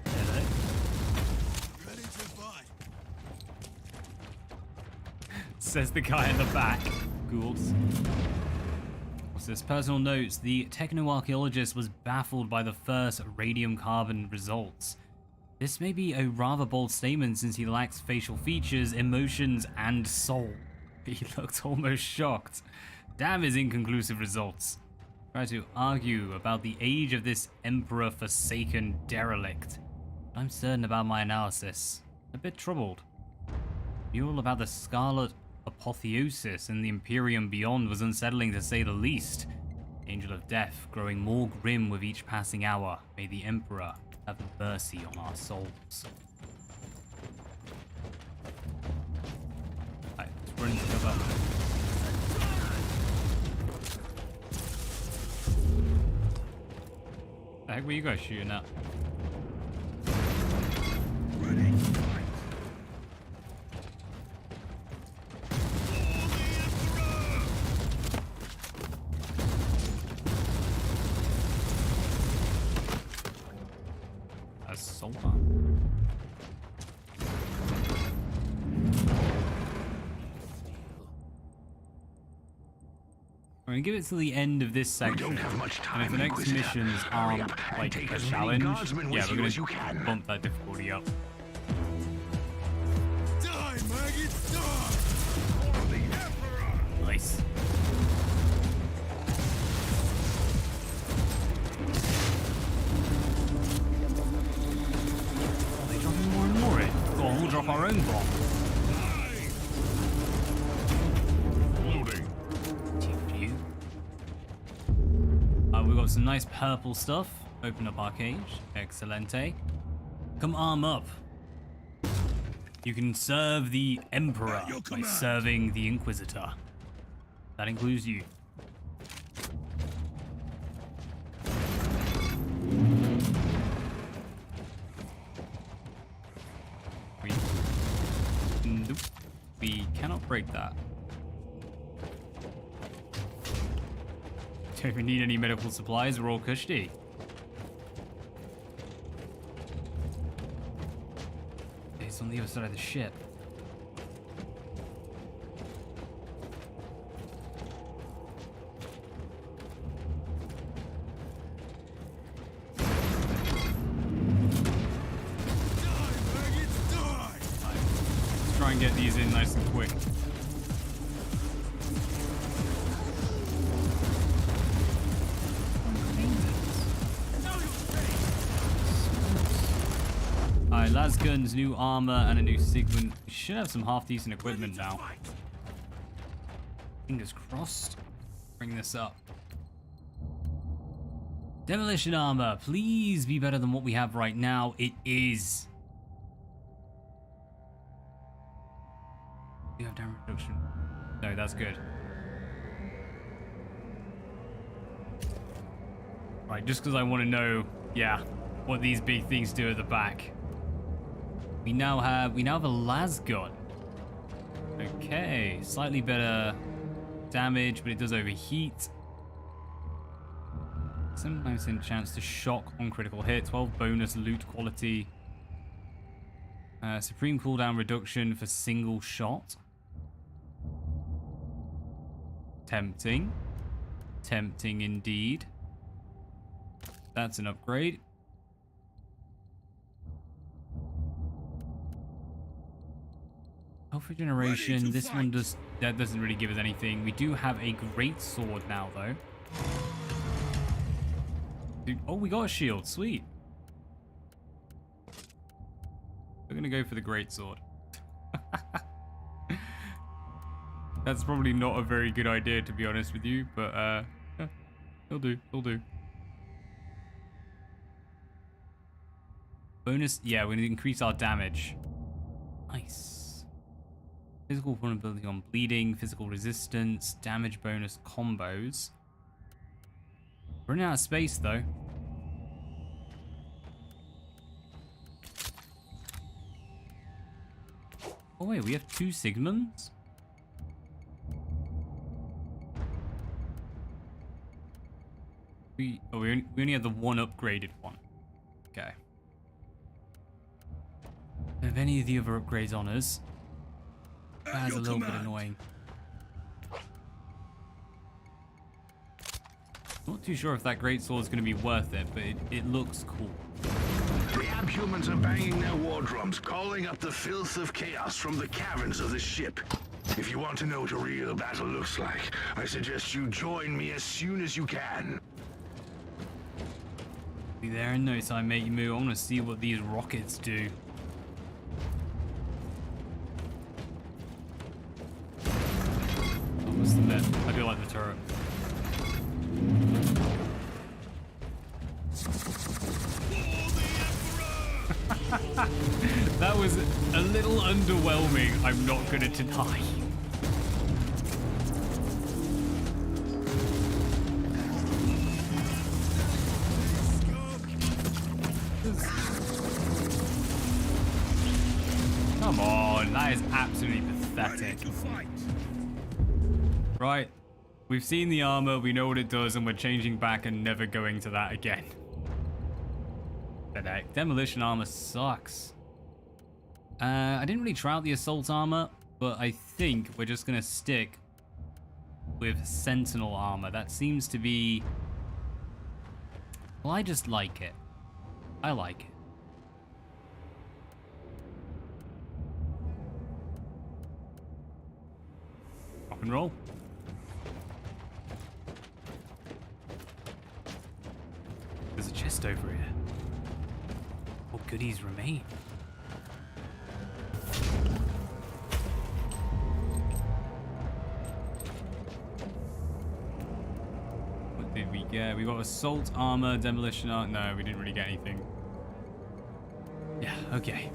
Hello? Ready to fight. Says the guy in the back. Ghouls. What's this? Personal notes. The techno-archaeologist was baffled by the first radium-carbon results. This may be a rather bold statement since he lacks facial features, emotions, and soul. He looked almost shocked. Damn his inconclusive results. Try to argue about the age of this emperor-forsaken derelict. I'm certain about my analysis. A bit troubled. All about the Scarlet Apotheosis and the Imperium beyond was unsettling to say the least. Angel of Death growing more grim with each passing hour. May the Emperor have mercy on our souls. Alright, let's run into cover. The heck were you guys shooting at? Ready to fight. Assault. I'm gonna give it to the end of this section. We don't have much time, and if the next Inquisitor. missions Hurry aren't up and like take a as many challenge, guardsmen yeah, with we're you as you gonna can. bump that difficulty up. Die, maggots, die! For the Emperor! Nice. Are they dropping more and more in? Go on, we'll drop our own bomb. Loading. TPU. We've got some nice purple stuff. Open up our cage. Excelente. Come arm up. You can serve the Emperor At your by command. serving the Inquisitor. That includes you. Nope. We cannot break that. Don't even need any medical supplies, we're all cushy. It's on the other side of the ship. Die, maggots, die! Let's try and get these in nice and quick. Alright, Lasgun's new armor and a new segment. We should have some half-decent equipment now. Fingers crossed. Bring this up. Demolition armor, please be better than what we have right now. It is. Do you have damage reduction? No, that's good. Right, just because I want to know, yeah, what these big things do at the back. We now have a lasgun. Okay, slightly better damage, but it does overheat. 79% chance to shock on critical hit. 12 bonus loot quality. Supreme cooldown reduction for single shot. Tempting. Tempting indeed. That's an upgrade. Health regeneration. This one that doesn't really give us anything. We do have a great sword now, though. Dude, oh, we got a shield. Sweet. We're gonna go for the great sword. That's probably not a very good idea, to be honest with you, but yeah, it'll do. It'll do. Bonus, yeah, we're gonna increase our damage. Nice. Physical vulnerability on bleeding, physical resistance, damage bonus combos. Running out of space though. Oh wait, we have 2 Sigmunds? We only have the one upgraded one. Okay. Have any of the other upgrades on us? That's a little bit annoying. Not too sure if that greatsword is going to be worth it, but it looks cool. The abhumans are banging their war drums, calling up the filth of chaos from the caverns of the ship. If you want to know what a real battle looks like, I suggest you join me as soon as you can. Be there in no time, mate. You move. I want to see what these rockets do. I must admit, I do like the turret. That was a little underwhelming, I'm not gonna deny. Come on, that is absolutely pathetic. Right, we've seen the armor, we know what it does, and we're changing back and never going to that again. Demolition armor sucks. I didn't really try out the assault armor, but I think we're just gonna stick with Sentinel armor. That seems to be... Well, I just like it. I like it. Rock and roll. There's a chest over here. What goodies remain? What did we get? We got assault armor, demolition armor. No, we didn't really get anything. Yeah, okay.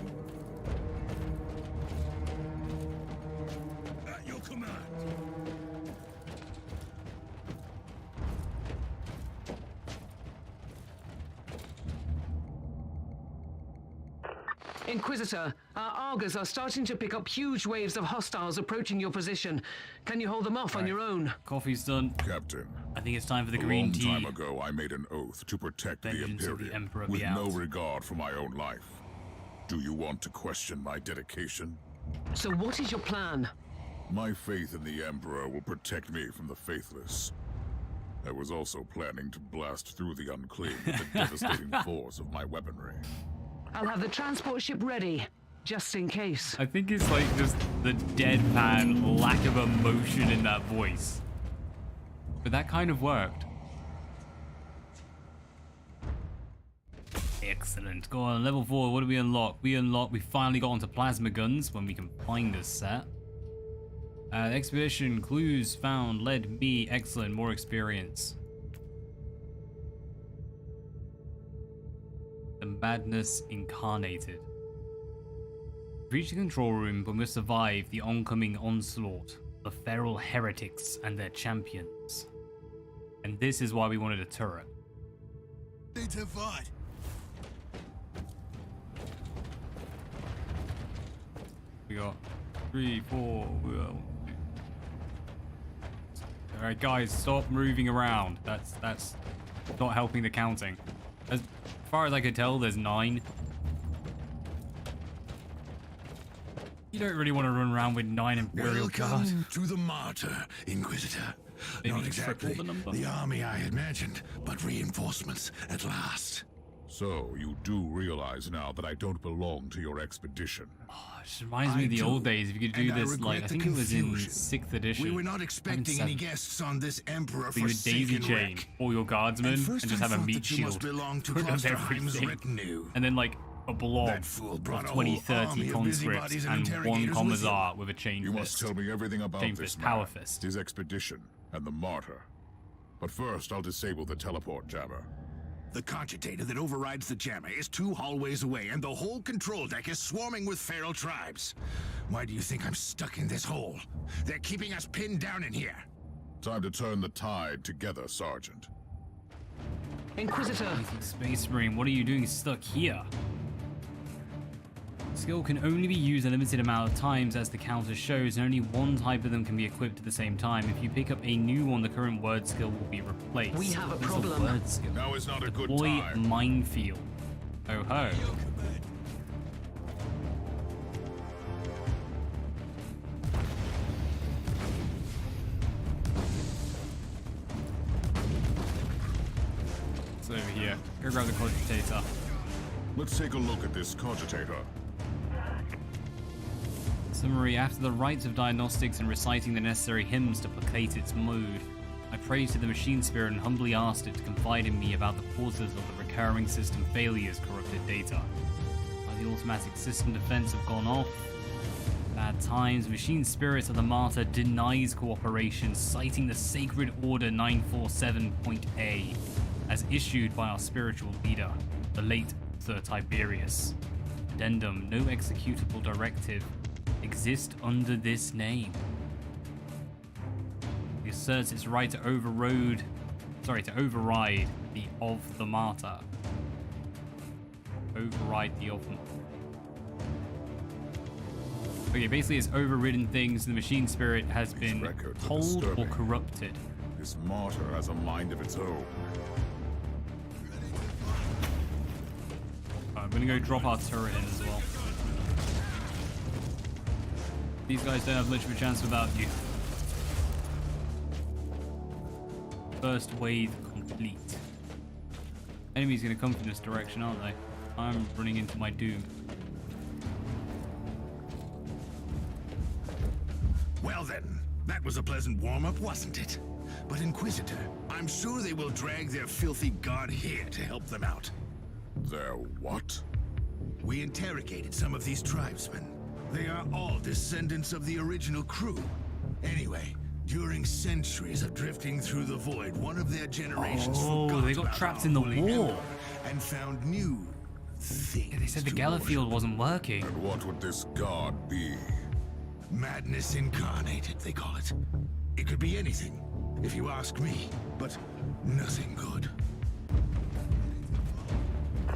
At your command. Inquisitor, our Argers are starting to pick up huge waves of hostiles approaching your position. Can you hold them off on your own? Coffee's done. Captain, I think it's time for the a green long tea. time ago, I made an oath to protect the Vengeance of the Imperium Emperor with be no out. regard for my own life. Do you want to question my dedication? So what is your plan? My faith in the Emperor will protect me from the faithless. I was also planning to blast through the unclean with the devastating force of my weaponry. I'll have the transport ship ready, just in case. I think it's like just the deadpan lack of emotion in that voice. But that kind of worked. Excellent. Go on, level 4, what do we unlock? We finally got onto plasma guns when we can find a set. Expedition clues found led me. Excellent, more experience. The madness incarnated. Reach the control room, but must survive the oncoming onslaught of feral heretics and their champions. And this is why we wanted a turret. Need to fight. We got 3, 4. All right, guys, stop moving around. That's not helping the counting. As far as I could tell, there's 9. You don't really want to run around with 9 Imperial guards. Welcome to the Martyr, Inquisitor. Maybe Not just triple exactly the number. the army I had imagined, but reinforcements at last. So, you do realize now that I don't belong to your expedition. Oh, it just reminds me of the old days. If you could do this, like, I think it was in 6th edition. We were not expecting any guests on this Emperor You would daisy forsaken chain wreck. all your guardsmen and First just I have a thought meat that you must shield. belong to Put up Klosterheim's everything. retinue. And then, like, a blob That fool brought of a 20, whole 30 army of conscripts busybodies and and 1 interrogators with commissar with a chain You fist. must tell me everything about Chain this fist, man, power fist. his expedition, and the Martyr. But first, I'll disable the teleport jammer. The cogitator that overrides the jammer is 2 hallways away, and the whole control deck is swarming with feral tribes. Why do you think I'm stuck in this hole? They're keeping us pinned down in here. Time to turn the tide together, Sergeant. Inquisitor! Space Marine, what are you doing stuck here? Skill can only be used a limited amount of times, as the counter shows, and only one type of them can be equipped at the same time. If you pick up a new one, the current word skill will be replaced. We have a There's problem. word skill. Now is not a good Boy time. Minefield. Oh ho. It's over here. Go grab the cogitator. Let's take a look at this cogitator. Summary: after the rites of diagnostics and reciting the necessary hymns to placate its mood, I prayed to the machine spirit and humbly asked it to confide in me about the causes of the recurring system failures, corrupted data. The automatic system defense have gone off. Bad times. Machine spirit of the Martyr denies cooperation, citing the Sacred Order 947.A as issued by our spiritual leader, the late Sir Tiberius. Addendum: no executable directive exist under this name. It asserts its right to override the of the Martyr. Override the of. Okay, basically it's overridden things, and the machine spirit has been told or corrupted. This martyr has a mind of its own. I'm gonna go drop our turret in as well. These guys don't have much of a chance without you. First wave complete. Enemies gonna come from this direction, aren't they? I'm running into my doom. Well then, that was a pleasant warm-up, wasn't it? But Inquisitor, I'm sure they will drag their filthy god here to help them out. Their what? We interrogated some of these tribesmen. They are all descendants of the original crew. Anyway, during centuries of drifting through the void, one of their generations forgot they got about trapped our in the holy war. emperor and found new things. They said the to Gallowfield worship. wasn't working. And what would this god be? Madness incarnated, they call it. It could be anything, if you ask me, but nothing good.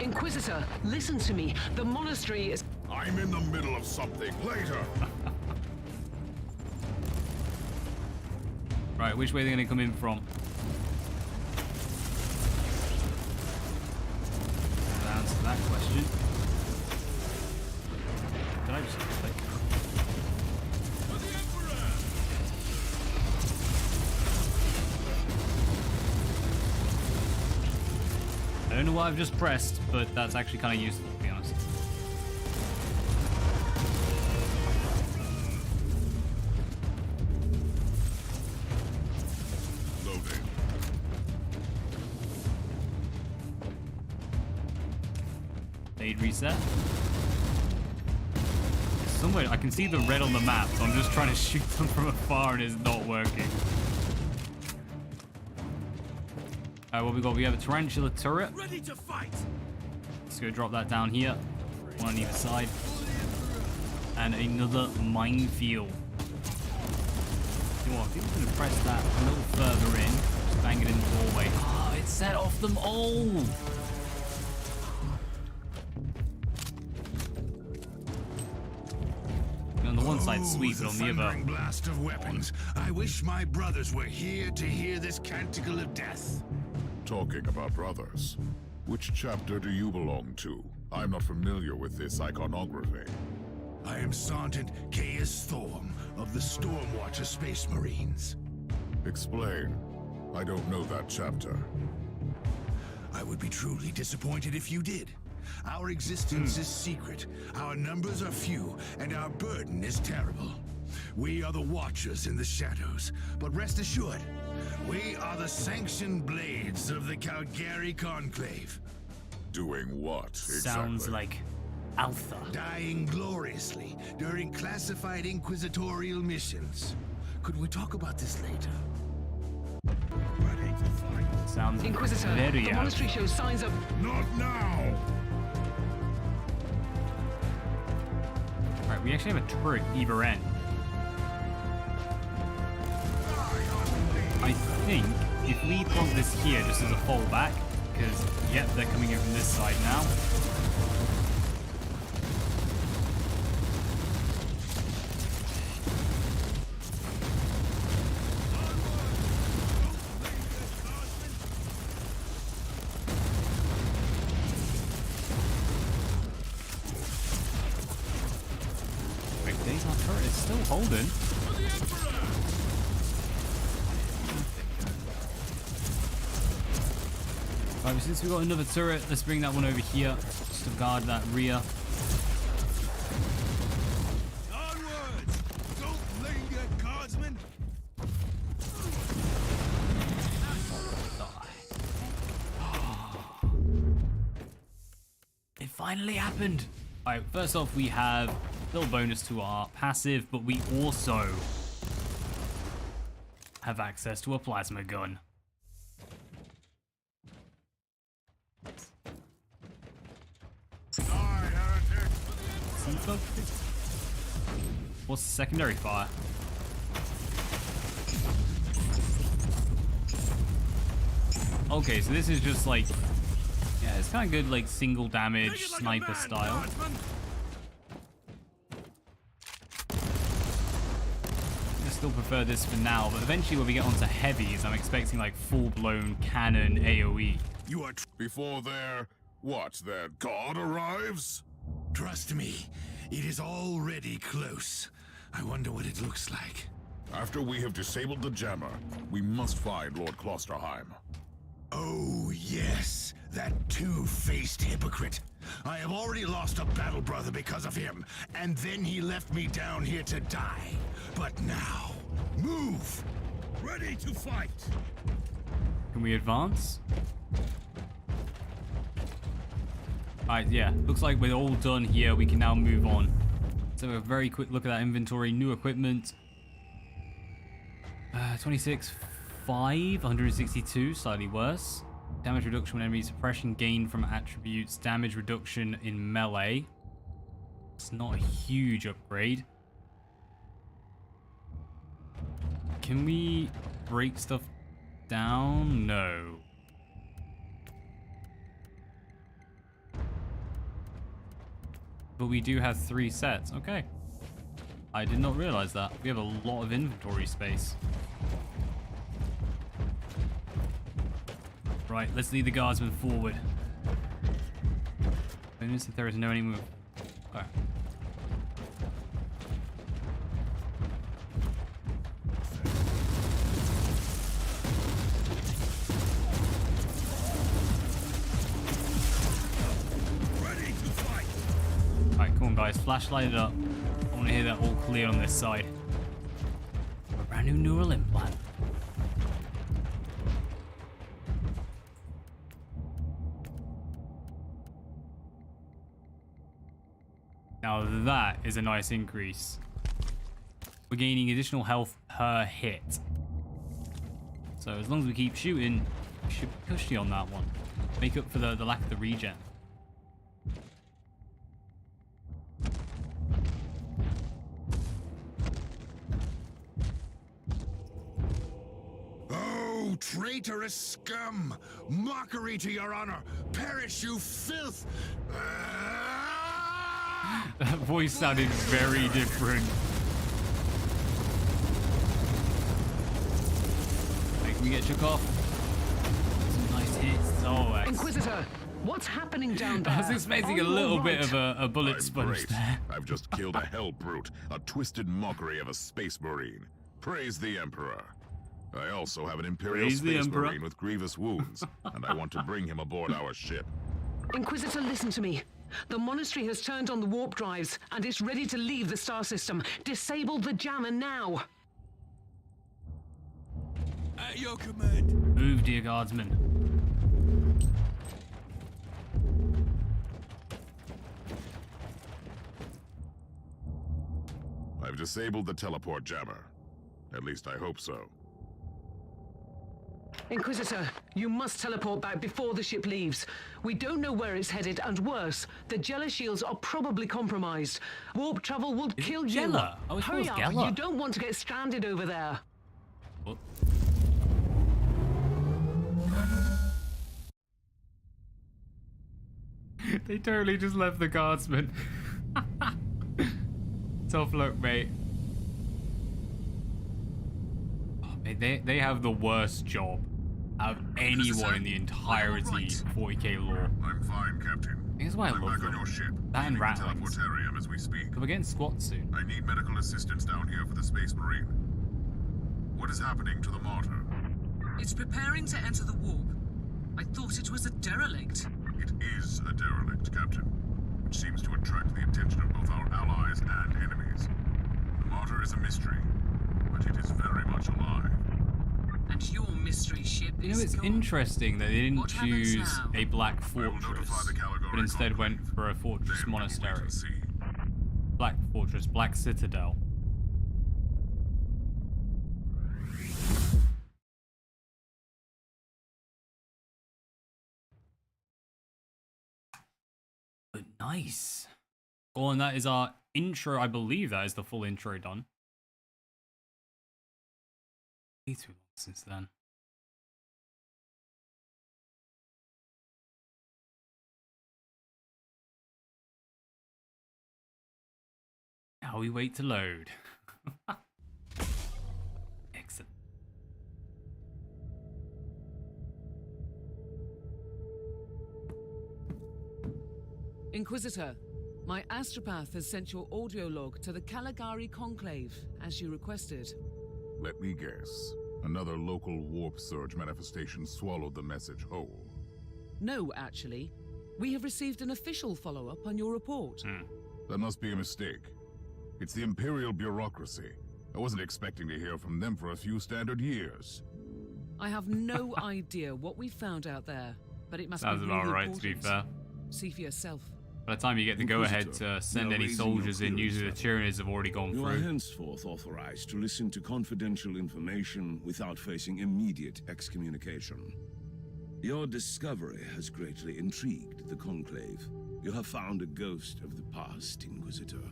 Inquisitor, listen to me. The monastery is... I'm in the middle of something. Later. Right, which way are they gonna come in from? That answers that question. Did I just click? I don't know what I've just pressed, but that's actually kind of useful, to be honest. Loading. Aid reset. Somewhere I can see the red on the map, so I'm just trying to shoot them from afar and it's not working. What we got? We have a Tarantula Turret. Ready to fight. Let's go drop that down here. One on either side. And another minefield. You know what? I think we're going to press that a little further in. Just bang it in the doorway. Oh, it set off them all. On the one side, sweet, but on the other. thundering blast of weapons. I wish my brothers were here to hear this canticle of death. Talking about brothers, which chapter do you belong to? I'm not familiar with this iconography. I am Sergeant Caius Thorm of the Stormwatcher Space Marines. Explain. I don't know that chapter. I would be truly disappointed if you did. Our existence is secret, our numbers are few, and our burden is terrible. We are the Watchers in the shadows, but rest assured, we are the sanctioned blades of the Calgary Conclave. Doing what, exactly? Sounds like Alpha. Dying gloriously during classified Inquisitorial missions. Could we talk about this later? Ready to fight. Sounds Inquisitor, very the out. monastery shows signs of... Not now! Right, we actually have a turret either end. I think if we plonk this here just as a fallback, because, yep, they're coming in from this side now. Our turret is still holding. Right, since we've got another turret, let's bring that one over here just to guard that rear. Onwards! Don't linger, guardsmen! It finally happened. Alright, first off, we have a little bonus to our passive, but we also have access to a plasma gun. What's the secondary fire? Okay, so this is just like, yeah, it's kind of good, like single damage sniper style. I still prefer this for now, but eventually when we get onto heavies, I'm expecting like full-blown cannon AoE. You are Before their god arrives? Trust me, it is already close. I wonder what it looks like. After we have disabled the jammer, we must find Lord Klosterheim. Oh, yes, that two-faced hypocrite. I have already lost a battle brother because of him, and then he left me down here to die. But now, move! Ready to fight! Can we advance? Alright, yeah, looks like we're all done here. We can now move on. So a very quick look at that inventory. New equipment. 26, 5, 162, slightly worse. Damage reduction when enemy suppression gained from attributes. Damage reduction in melee. It's not a huge upgrade. Can we break stuff down? No. But we do have 3 sets. Okay. I did not realize that. We have a lot of inventory space. Right, let's lead the guardsmen forward. I notice if there is no any move. Alright. Alright, come on guys, flashlight it up. I want to hear that all clear on this side. A brand new neural implant. Now that is a nice increase. We're gaining additional health per hit. So as long as we keep shooting, we should be cushy on that one. Make up for the lack of the regen. Oh, traitorous scum! Mockery to your honor! Perish, you filth! That voice sounded very different. Like, we get shook off. Some nice hits. Oh, Inquisitor, what's happening down there? I was expecting a little bit of a bullet sponge Great. there. I've just killed a hell brute, a twisted mockery of a space marine. Praise the Emperor. I also have an Imperial Praise the space Emperor. marine with grievous wounds, and I want to bring him aboard our ship. Inquisitor, listen to me. The monastery has turned on the warp drives, and it's ready to leave the star system. Disable the jammer now. At your command. Move, dear guardsman. I've disabled the teleport jammer. At least I hope so. Inquisitor, you must teleport back before the ship leaves. We don't know where it's headed, and worse, the Jella shields are probably compromised. Warp travel will kill you. Jella? I was Hurry supposed up, Gela. you don't want to get stranded over there. What? They totally just left the guardsman. Tough luck, mate. Oh, mate, they have the worst job out of anyone in the entirety of 40k lore. I'm fine, Captain. That's why I love back on them. your ship. That and Leaving the rattlings. teleportarium as we speak. We're getting squat soon. I need medical assistance down here for the Space Marine. What is happening to the Martyr? It's preparing to enter the warp. I thought it was a derelict. It is a derelict, Captain, which seems to attract the attention of both our allies and enemies. The Martyr is a mystery, but it is very much alive. And your mystery ship You know, is it's gone. interesting that they didn't What happens choose now? a black I will notify fortress, the Caligari but instead Conclave. went for a fortress Then we will wait monastery. and see. Black fortress, black citadel. But nice. Oh, and that is our intro. I believe that is the full intro done. Way too long since then. Now we wait to load. Excellent. Inquisitor, my astropath has sent your audio log to the Caligari Conclave, as you requested. Let me guess. Another local warp surge manifestation swallowed the message whole. No, actually. We have received an official follow-up on your report. That must be a mistake. It's the Imperial bureaucracy. I wasn't expecting to hear from them for a few standard years. I have no idea what we found out there, but it must Sounds be about really right, to be important. fair. See for yourself. By the time you get the go-ahead Inquisitor, to send now any raising your soldiers in, queries, usually the sir. tyrannies have already gone You are through. henceforth authorized to listen to confidential information without facing immediate excommunication. Your discovery has greatly intrigued the Conclave. You have found a ghost of the past, Inquisitor.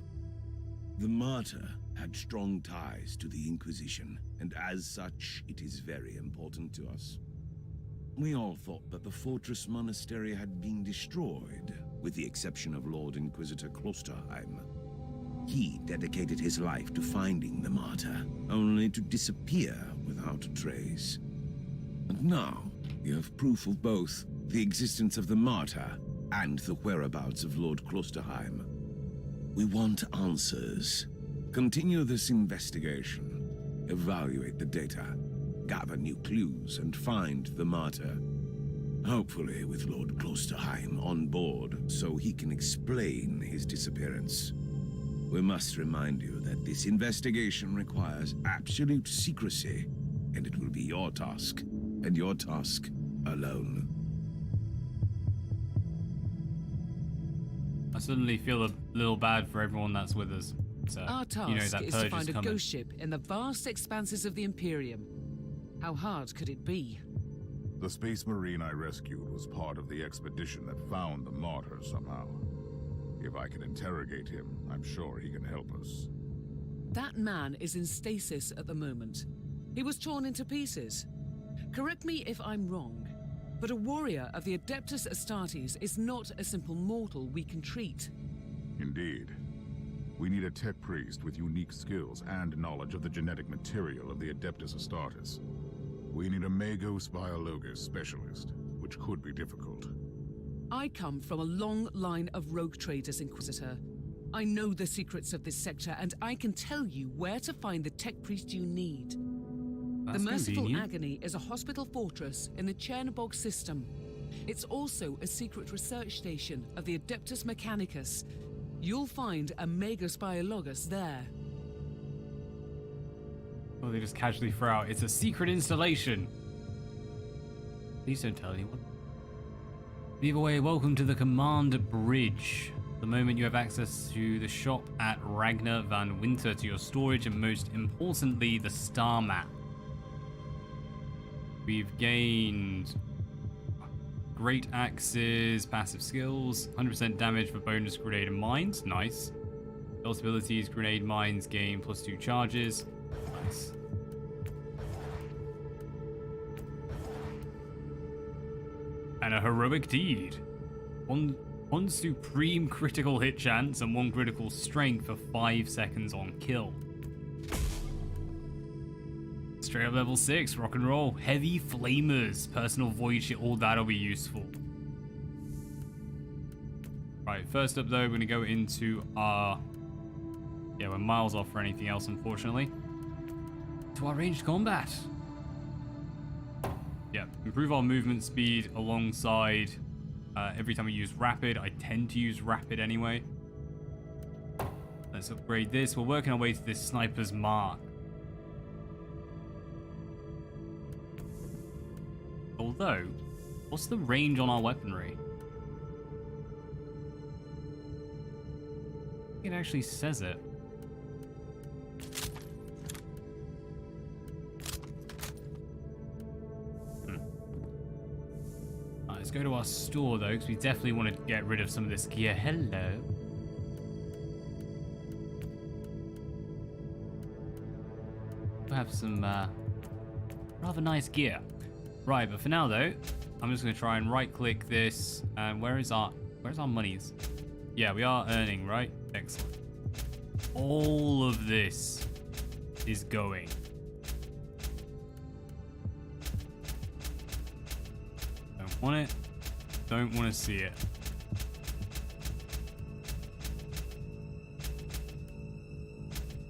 The Martyr had strong ties to the Inquisition, and as such, it is very important to us. We all thought that the Fortress Monastery had been destroyed, with the exception of Lord Inquisitor Klosterheim. He dedicated his life to finding the Martyr, only to disappear without a trace. And now, you have proof of both the existence of the Martyr and the whereabouts of Lord Klosterheim. We want answers. Continue this investigation. Evaluate the data. Gather new clues and find the Martyr. Hopefully with Lord Klosterheim on board so he can explain his disappearance. We must remind you that this investigation requires absolute secrecy, and it will be your task, and your task alone. I suddenly feel a little bad for everyone that's with us. So, Our task you know that is to purge find is a coming. ghost ship in the vast expanses of the Imperium. How hard could it be? The Space Marine I rescued was part of the expedition that found the Martyr somehow. If I can interrogate him, I'm sure he can help us. That man is in stasis at the moment. He was torn into pieces. Correct me if I'm wrong, but a warrior of the Adeptus Astartes is not a simple mortal we can treat. Indeed. We need a tech priest with unique skills and knowledge of the genetic material of the Adeptus Astartes. We need a Magos Biologus specialist, which could be difficult. I come from a long line of rogue traders, Inquisitor. I know the secrets of this sector, and I can tell you where to find the tech priest you need. That's The Merciful convenient. Agony is a hospital fortress in the Chernobog system. It's also a secret research station of the Adeptus Mechanicus. You'll find a Magos Biologus there. Oh, they just casually throw out, it's a secret installation. Please don't tell anyone. Either way, welcome to the Command Bridge. The moment you have access to the shop at Ragnar van Winter, to your storage, and most importantly, the star map. We've gained great axes, passive skills, 100% damage for bonus grenade and mines. Nice. Those abilities, grenade mines gain +2 charges. Nice. And a heroic deed. One supreme critical hit chance and 1 critical strength for 5 seconds on kill. Straight up level 6, rock and roll. Heavy flamers, personal void shit, all that'll be useful. Right, first up though, we're gonna go into our... Yeah, we're miles off for anything else, unfortunately. To our ranged combat. Yeah, improve our movement speed alongside... every time we use rapid. I tend to use rapid anyway. Let's upgrade this. We're working our way to this sniper's mark. Although, what's the range on our weaponry? It actually says it. Let's go to our store though, because we definitely want to get rid of some of this gear. Hello. We have some rather nice gear. Right, but for now though, I'm just going to try and right-click this. And where's our monies? Yeah, we are earning, right? Excellent. All of this is going. Don't want it. Don't want to see it.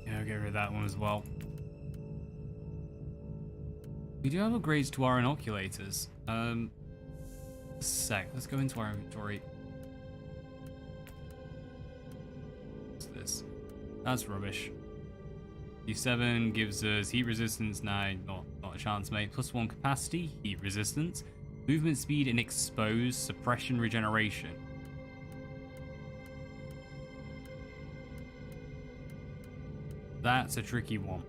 Yeah, I'll get rid of that one as well. We do have upgrades to our inoculators. Let's go into our inventory. What's this? That's rubbish. D7 gives us heat resistance. Nah, not a chance, mate. +1 capacity, heat resistance, movement speed and exposed, suppression regeneration. That's a tricky one.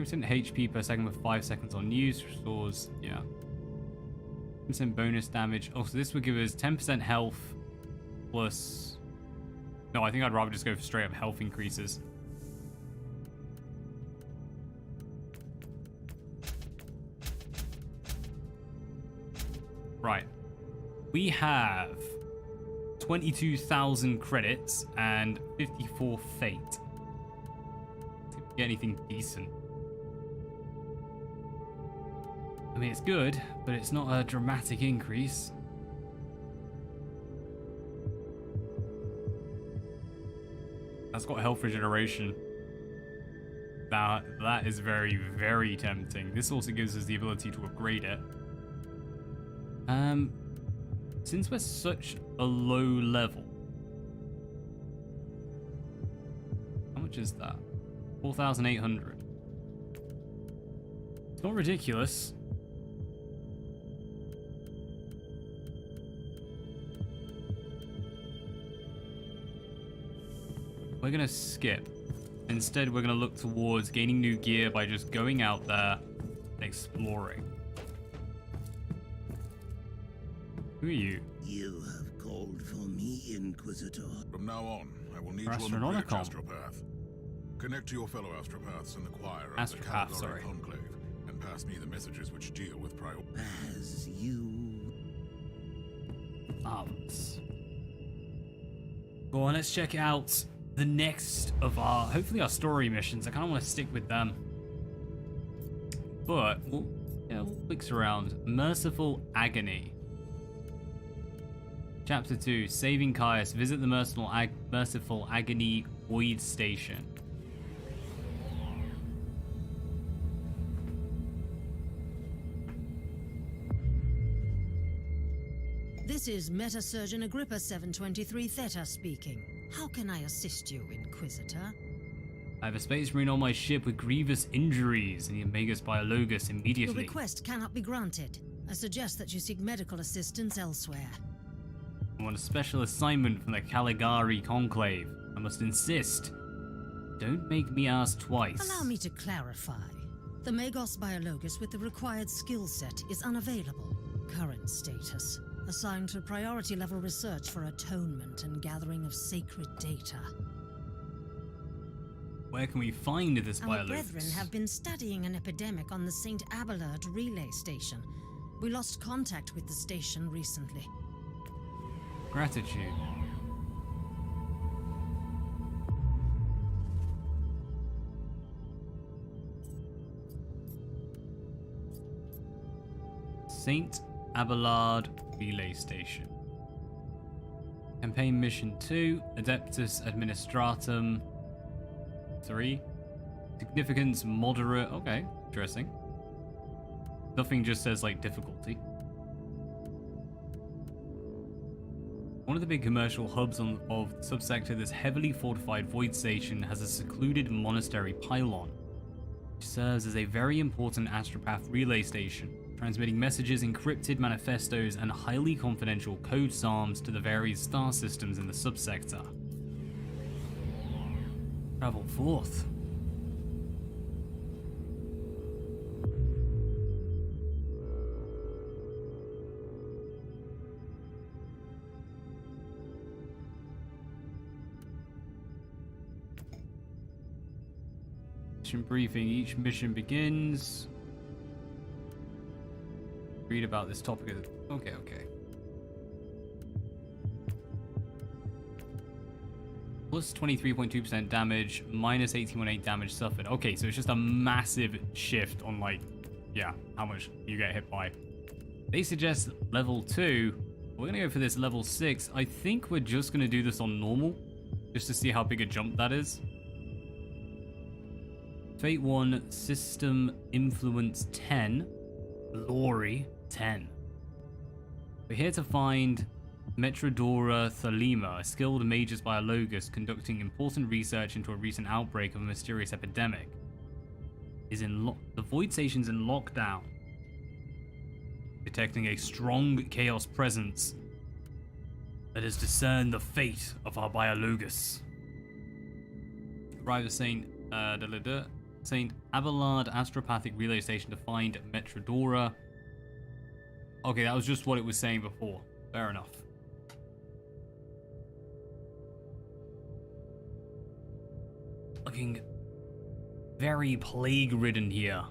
HP per second with 5 seconds on use, restores, yeah. 10% bonus damage. Oh, so this would give us 10% health plus... No, I think I'd rather just go for straight up health increases. Right. We have 22,000 credits and 54 fate. Let's see if we get anything decent. I mean, it's good, but it's not a dramatic increase. That's got health regeneration. Now, that is very, very tempting. This also gives us the ability to upgrade it. Since we're such a low level, how much is that? 4,800. It's not ridiculous. We're gonna skip. Instead, we're gonna look towards gaining new gear by just going out there and exploring. Who are you? You have called for me, Inquisitor. From now on, I will need you on the bridge astropath. Connect to your fellow astropaths in the choir of the Caligari Conclave, and pass me the messages which deal with priority. As you... Go on, let's check out the next of our, hopefully our story missions. I kind of want to stick with them. But, we'll mix around. Merciful Agony. Chapter 2, Saving Caius. Visit the Merciful Agony Void Station. This is Meta-Surgeon Agrippa 723 Theta speaking. How can I assist you, Inquisitor? I have a space marine on my ship with grievous injuries and the Omegas Biologus immediately. Your request cannot be granted. I suggest that you seek medical assistance elsewhere. I want a special assignment from the Caligari Conclave. I must insist. Don't make me ask twice. Allow me to clarify. The Magos Biologus with the required skill set is unavailable. Current status: assigned to priority level research for atonement and gathering of sacred data. Where can we find this Our Biologus? brethren have been studying an epidemic on the St. Abelard relay station. We lost contact with the station recently. Gratitude. St. Abelard Relay Station. Campaign Mission 2, Adeptus Administratum 3. Significance moderate. Okay, interesting. Nothing just says like difficulty. One of the big commercial hubs of the subsector, this heavily fortified void station has a secluded monastery pylon, which serves as a very important astropath relay station, transmitting messages, encrypted manifestos, and highly confidential code psalms to the various star systems in the subsector. Travel forth. Mission briefing. Each mission begins. Read about this topic. Okay. Plus 23.2% damage, minus 18.8 damage suffered. Okay, so it's just a massive shift on, like, yeah, how much you get hit by. They suggest level 2. We're gonna go for this level 6. I think we're just gonna do this on normal, just to see how big a jump that is. Fate 1, System Influence 10, Glory 10. We're here to find Metrodora Thelema, a skilled magus biologus conducting important research into a recent outbreak of a mysterious epidemic. The void station's in lockdown. Detecting a strong chaos presence. Let us discern the fate of our biologus. Arrive at St. Abelard Astropathic Relay Station to find Metrodora. Okay, that was just what it was saying before. Fair enough. Looking very plague-ridden here.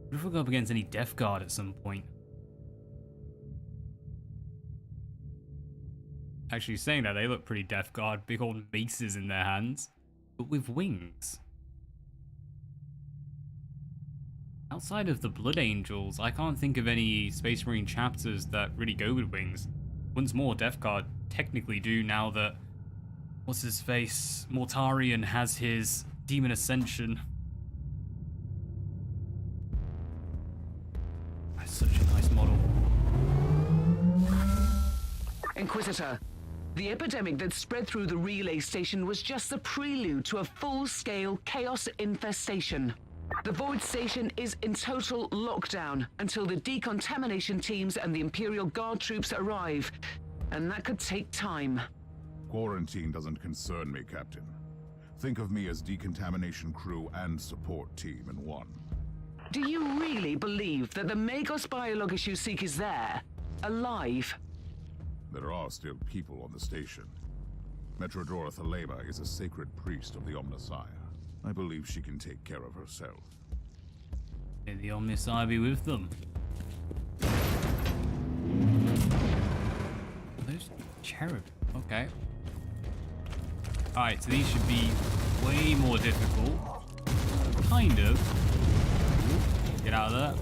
What if we go up against any Death Guard at some point? Actually, saying that, they look pretty Death Guard. Big old maces in their hands, but with wings. Outside of the Blood Angels, I can't think of any Space Marine chapters that really go with wings. Once more, Death Guard technically do now that, what's his face, Mortarion has his Demon Ascension. That's such a nice model. Inquisitor, the epidemic that spread through the relay station was just the prelude to a full-scale chaos infestation. The Void Station is in total lockdown until the decontamination teams and the Imperial Guard troops arrive, and that could take time. Quarantine doesn't concern me, Captain. Think of me as decontamination crew and support team in one. Do you really believe that the Magos Biologus you seek is there, alive? There are still people on the station. Metrodora Thelema is a sacred priest of the Omnissiah. I believe she can take care of herself. May the Omnissiah be with them. Those cherub. Okay. Alright, so these should be way more difficult. Kind of. Get out of there.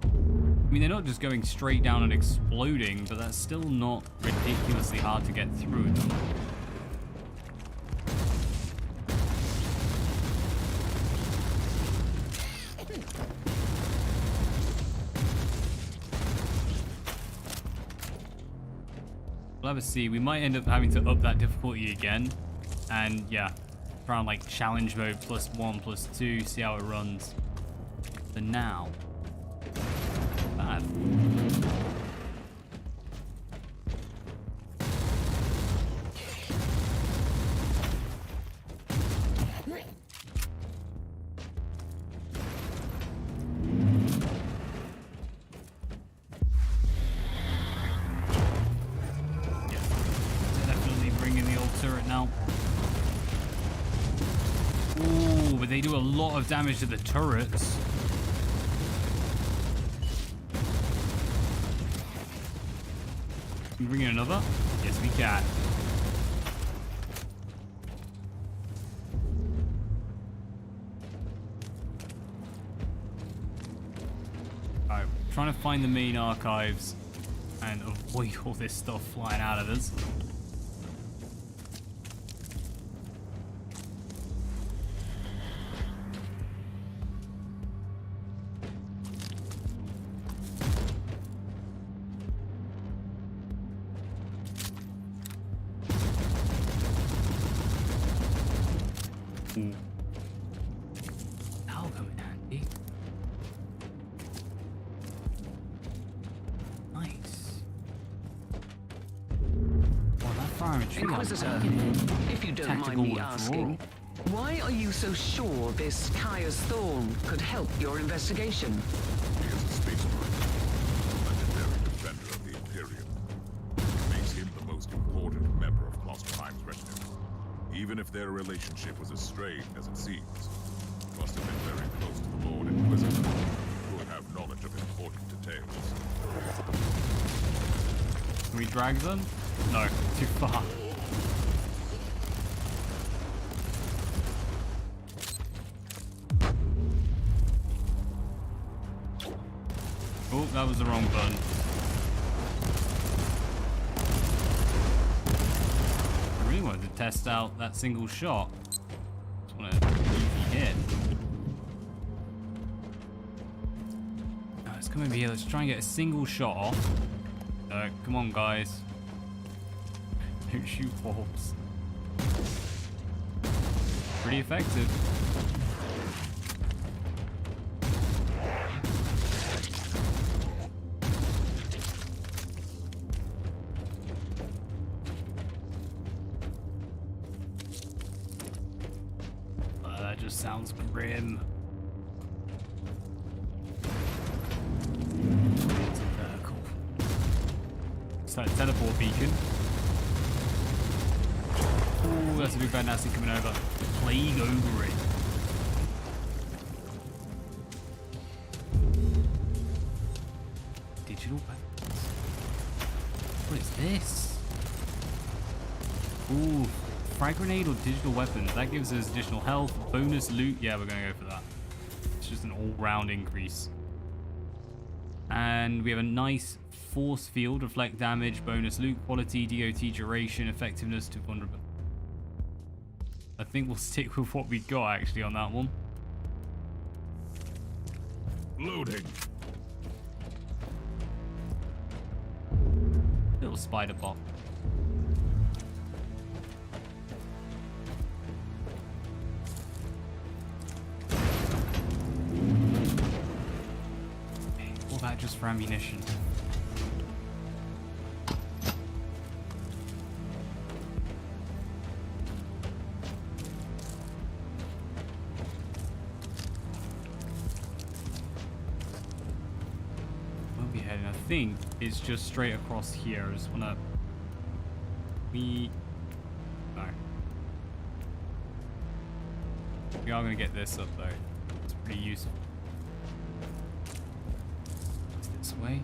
I mean, they're not just going straight down and exploding, but that's still not ridiculously hard to get through them. We'll have a see. We might end up having to up that difficulty again. And yeah, try on like challenge mode +1, +2, see how it runs. For now. Bad. they do a lot of damage to the turrets. Can we bring in another? Yes, we can. Alright, trying to find the main archives and avoid all this stuff flying out of us. That'll come in handy. Nice. Well, that fire Inquisitor, if you don't mind me asking, why are you so sure this Kaya's Thorn could help your investigation? He is a space marine, a legendary defender of the Imperium. It makes him the most important member of Klosterheim's retinue. Even if their relationship was as strained as it seems, he must have been very close to the Lord Inquisitor, who would have knowledge of important details. Can we drag them? No, too far. Oh, that was the wrong button. I really wanted to test out that single shot. Just want an easy hit. Let's come over here. Let's try and get a single shot off. Come on, guys. Don't shoot orbs. Pretty effective. That just sounds grim. It's that teleport beacon. Oh, that's a big bad nasty coming over. Plague over it. Digital weapons. What is this? Ooh, frag grenade or digital weapons. That gives us additional health, bonus loot. Yeah, we're gonna go for that. It's just an all-round increase. And we have a nice force field, reflect damage, bonus loot quality, DOT duration, effectiveness to vulnerable. I think we'll stick with what we got actually on that one. Loading. Little spider bot. What about just for ammunition? I think it's just straight across here. I just wanna... No. We are gonna get this up though. It's pretty useful. Is this way?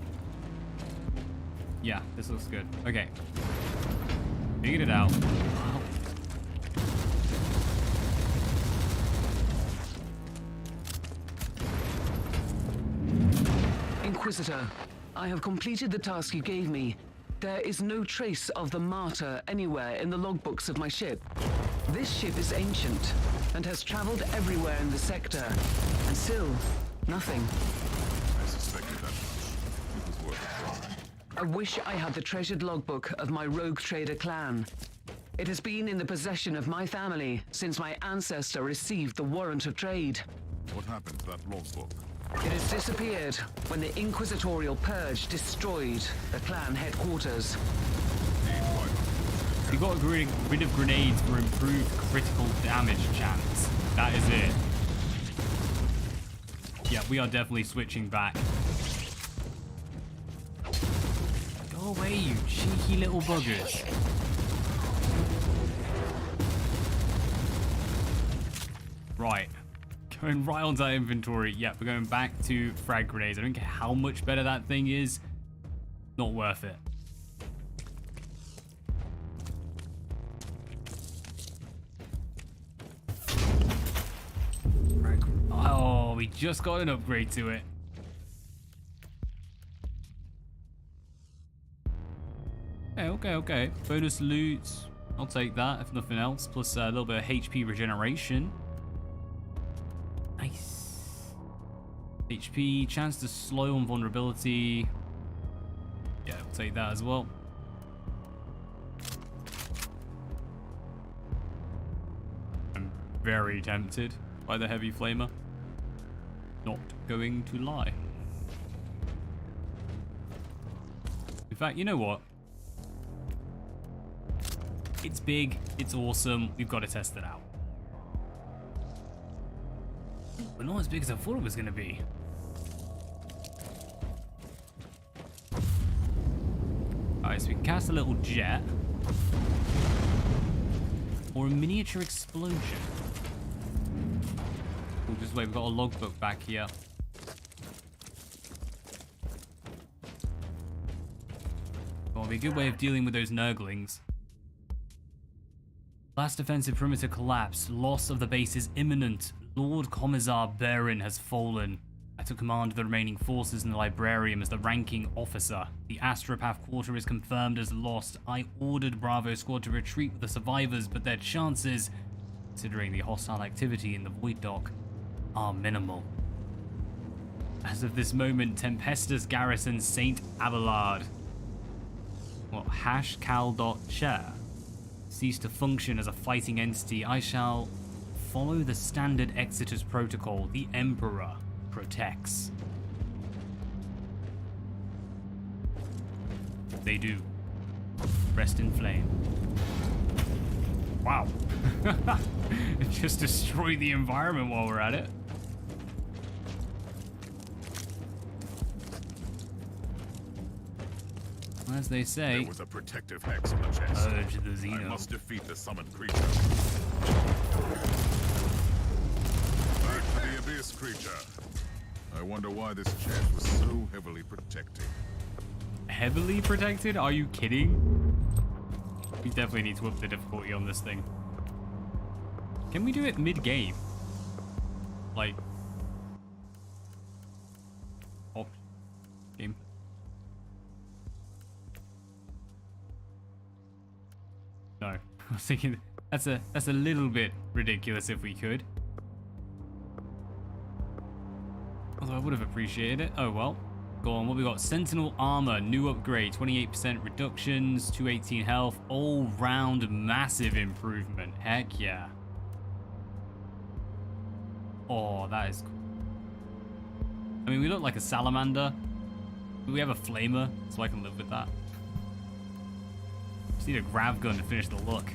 Yeah, this looks good. Okay. Figured it out. Wow. Inquisitor, I have completed the task you gave me. There is no trace of the Martyr anywhere in the logbooks of my ship. This ship is ancient and has traveled everywhere in the sector, and still, nothing. I suspected that much. It was worth a try. I wish I had the treasured logbook of my rogue trader clan. It has been in the possession of my family since my ancestor received the warrant of trade. What happened to that logbook? It has disappeared when the Inquisitorial Purge destroyed the clan headquarters. You got rid of grenades for improved critical damage chance. That is it. Yeah, we are definitely switching back. Go away, you cheeky little buggers. Right. Going right onto that inventory. Yeah, we're going back to frag grenades. I don't care how much better that thing is. Not worth it. Oh, we just got an upgrade to it. Okay. Bonus loot. I'll take that, if nothing else. Plus a little bit of HP regeneration. Nice. HP, chance to slow on vulnerability. Yeah, I'll take that as well. I'm very tempted by the heavy flamer. Not going to lie. In fact, you know what? It's big, it's awesome, we've got to test it out. But not as big as I thought it was going to be. Alright, so we can cast a little jet. Or a miniature explosion. We'll just wait, we've got a logbook back here. Well, it'll be a good way of dealing with those nurglings. Last defensive perimeter collapsed. Loss of the base is imminent. Lord Commissar Baron has fallen. I took command of the remaining forces in the Librarium as the ranking officer. The Astropath Quarter is confirmed as lost. I ordered Bravo Squad to retreat with the survivors, but their chances, considering the hostile activity in the Void Dock, are minimal. As of this moment, Tempestus garrisons St. Abelard. What, #cal.chair? Cease to function as a fighting entity. I shall follow the standard Exeter's protocol. The Emperor protects. They do. Rest in flame. Wow. Just destroy the environment while we're at it. As they say, there was a protective hex on the chest. Urge the Xeno. I must defeat the summoned creature. Back to the Abyss creature. I wonder why this chest was so heavily protected. Heavily protected? Are you kidding? We definitely need to up the difficulty on this thing. Can we do it mid-game? Like... Op... Game. No. I was thinking that's a little bit ridiculous if we could. Although I would have appreciated it. Oh well. Go on, what we got? Sentinel Armor, new upgrade, 28% reductions, 218 health, all round massive improvement. Heck yeah. Oh, that is cool. I mean, we look like a salamander. We have a flamer, so I can live with that. Just need a grav gun to finish the look.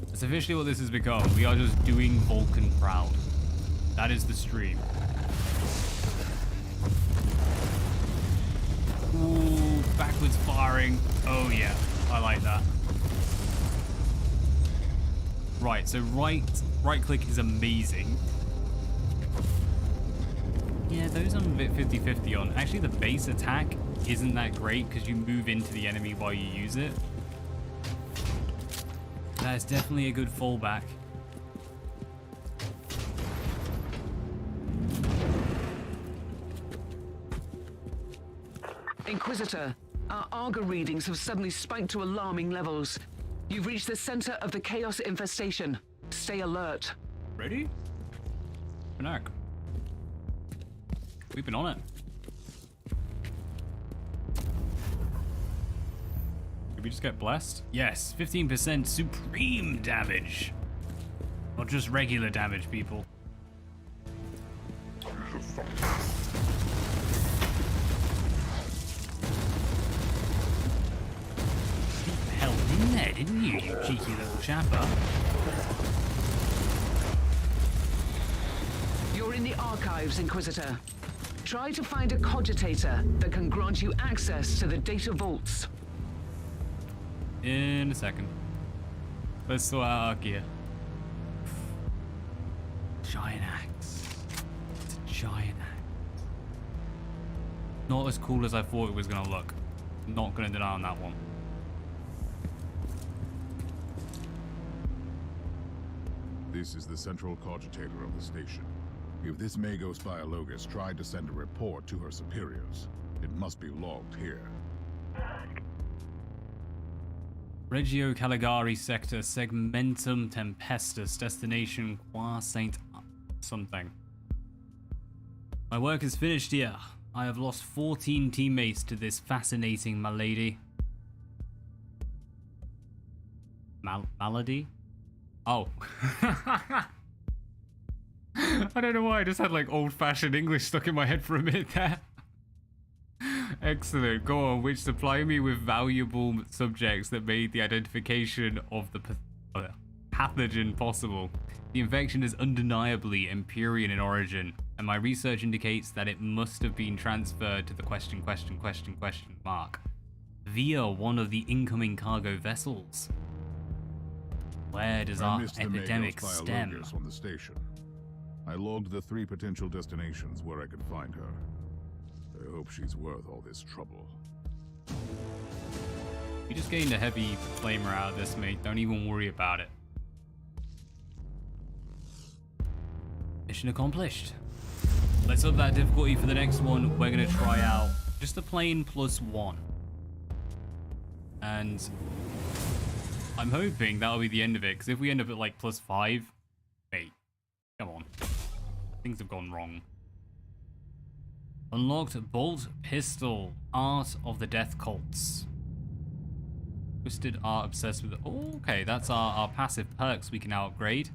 That's officially what this has become. We are just doing Vulcan proud. That is the stream. Ooh, backwards firing. Oh yeah, I like that. Right, so right click is amazing. Yeah, those I'm a bit 50-50 on. Actually, the base attack isn't that great because you move into the enemy while you use it. That is definitely a good fallback. Inquisitor, our Arga readings have suddenly spiked to alarming levels. You've reached the center of the Chaos infestation. Stay alert. Ready? Panac. We've been on it. Did we just get blessed? Yes, 15% supreme damage. Not just regular damage, people. Held in there, didn't you, you cheeky little chapper? You're in the archives, Inquisitor. Try to find a cogitator that can grant you access to the data vaults. In a second. Let's sort out our gear. Giant axe. It's a giant axe. Not as cool as I thought it was going to look. Not going to deny on that one. This is the central cogitator of the station. If this Magos Biologus tried to send a report to her superiors, it must be logged here. Reggio Caligari sector, Segmentum Tempestus, destination Qua Saint something. My work is finished here. I have lost 14 teammates to this fascinating malady. Malady? Oh. I don't know why, I just had like old-fashioned English stuck in my head for a minute there. Excellent, go on, which supply me with valuable subjects that made the identification of the pathogen possible. The infection is undeniably Empyrean in origin, and my research indicates that it must have been transferred to the question mark via one of the incoming cargo vessels. Where does our epidemic stem? On the station. I logged the 3 potential destinations where I could find her. I hope she's worth all this trouble. You just gained a heavy flamer out of this, mate. Don't even worry about it. Mission accomplished. Let's up that difficulty for the next one. We're going to try out just a plain +1. And I'm hoping that'll be the end of it, because if we end up at like +5, mate, come on. Things have gone wrong. Unlocked Bolt Pistol, Art of the Death Cults. Twisted Art obsessed with... Oh, okay, that's our passive perks we can now upgrade.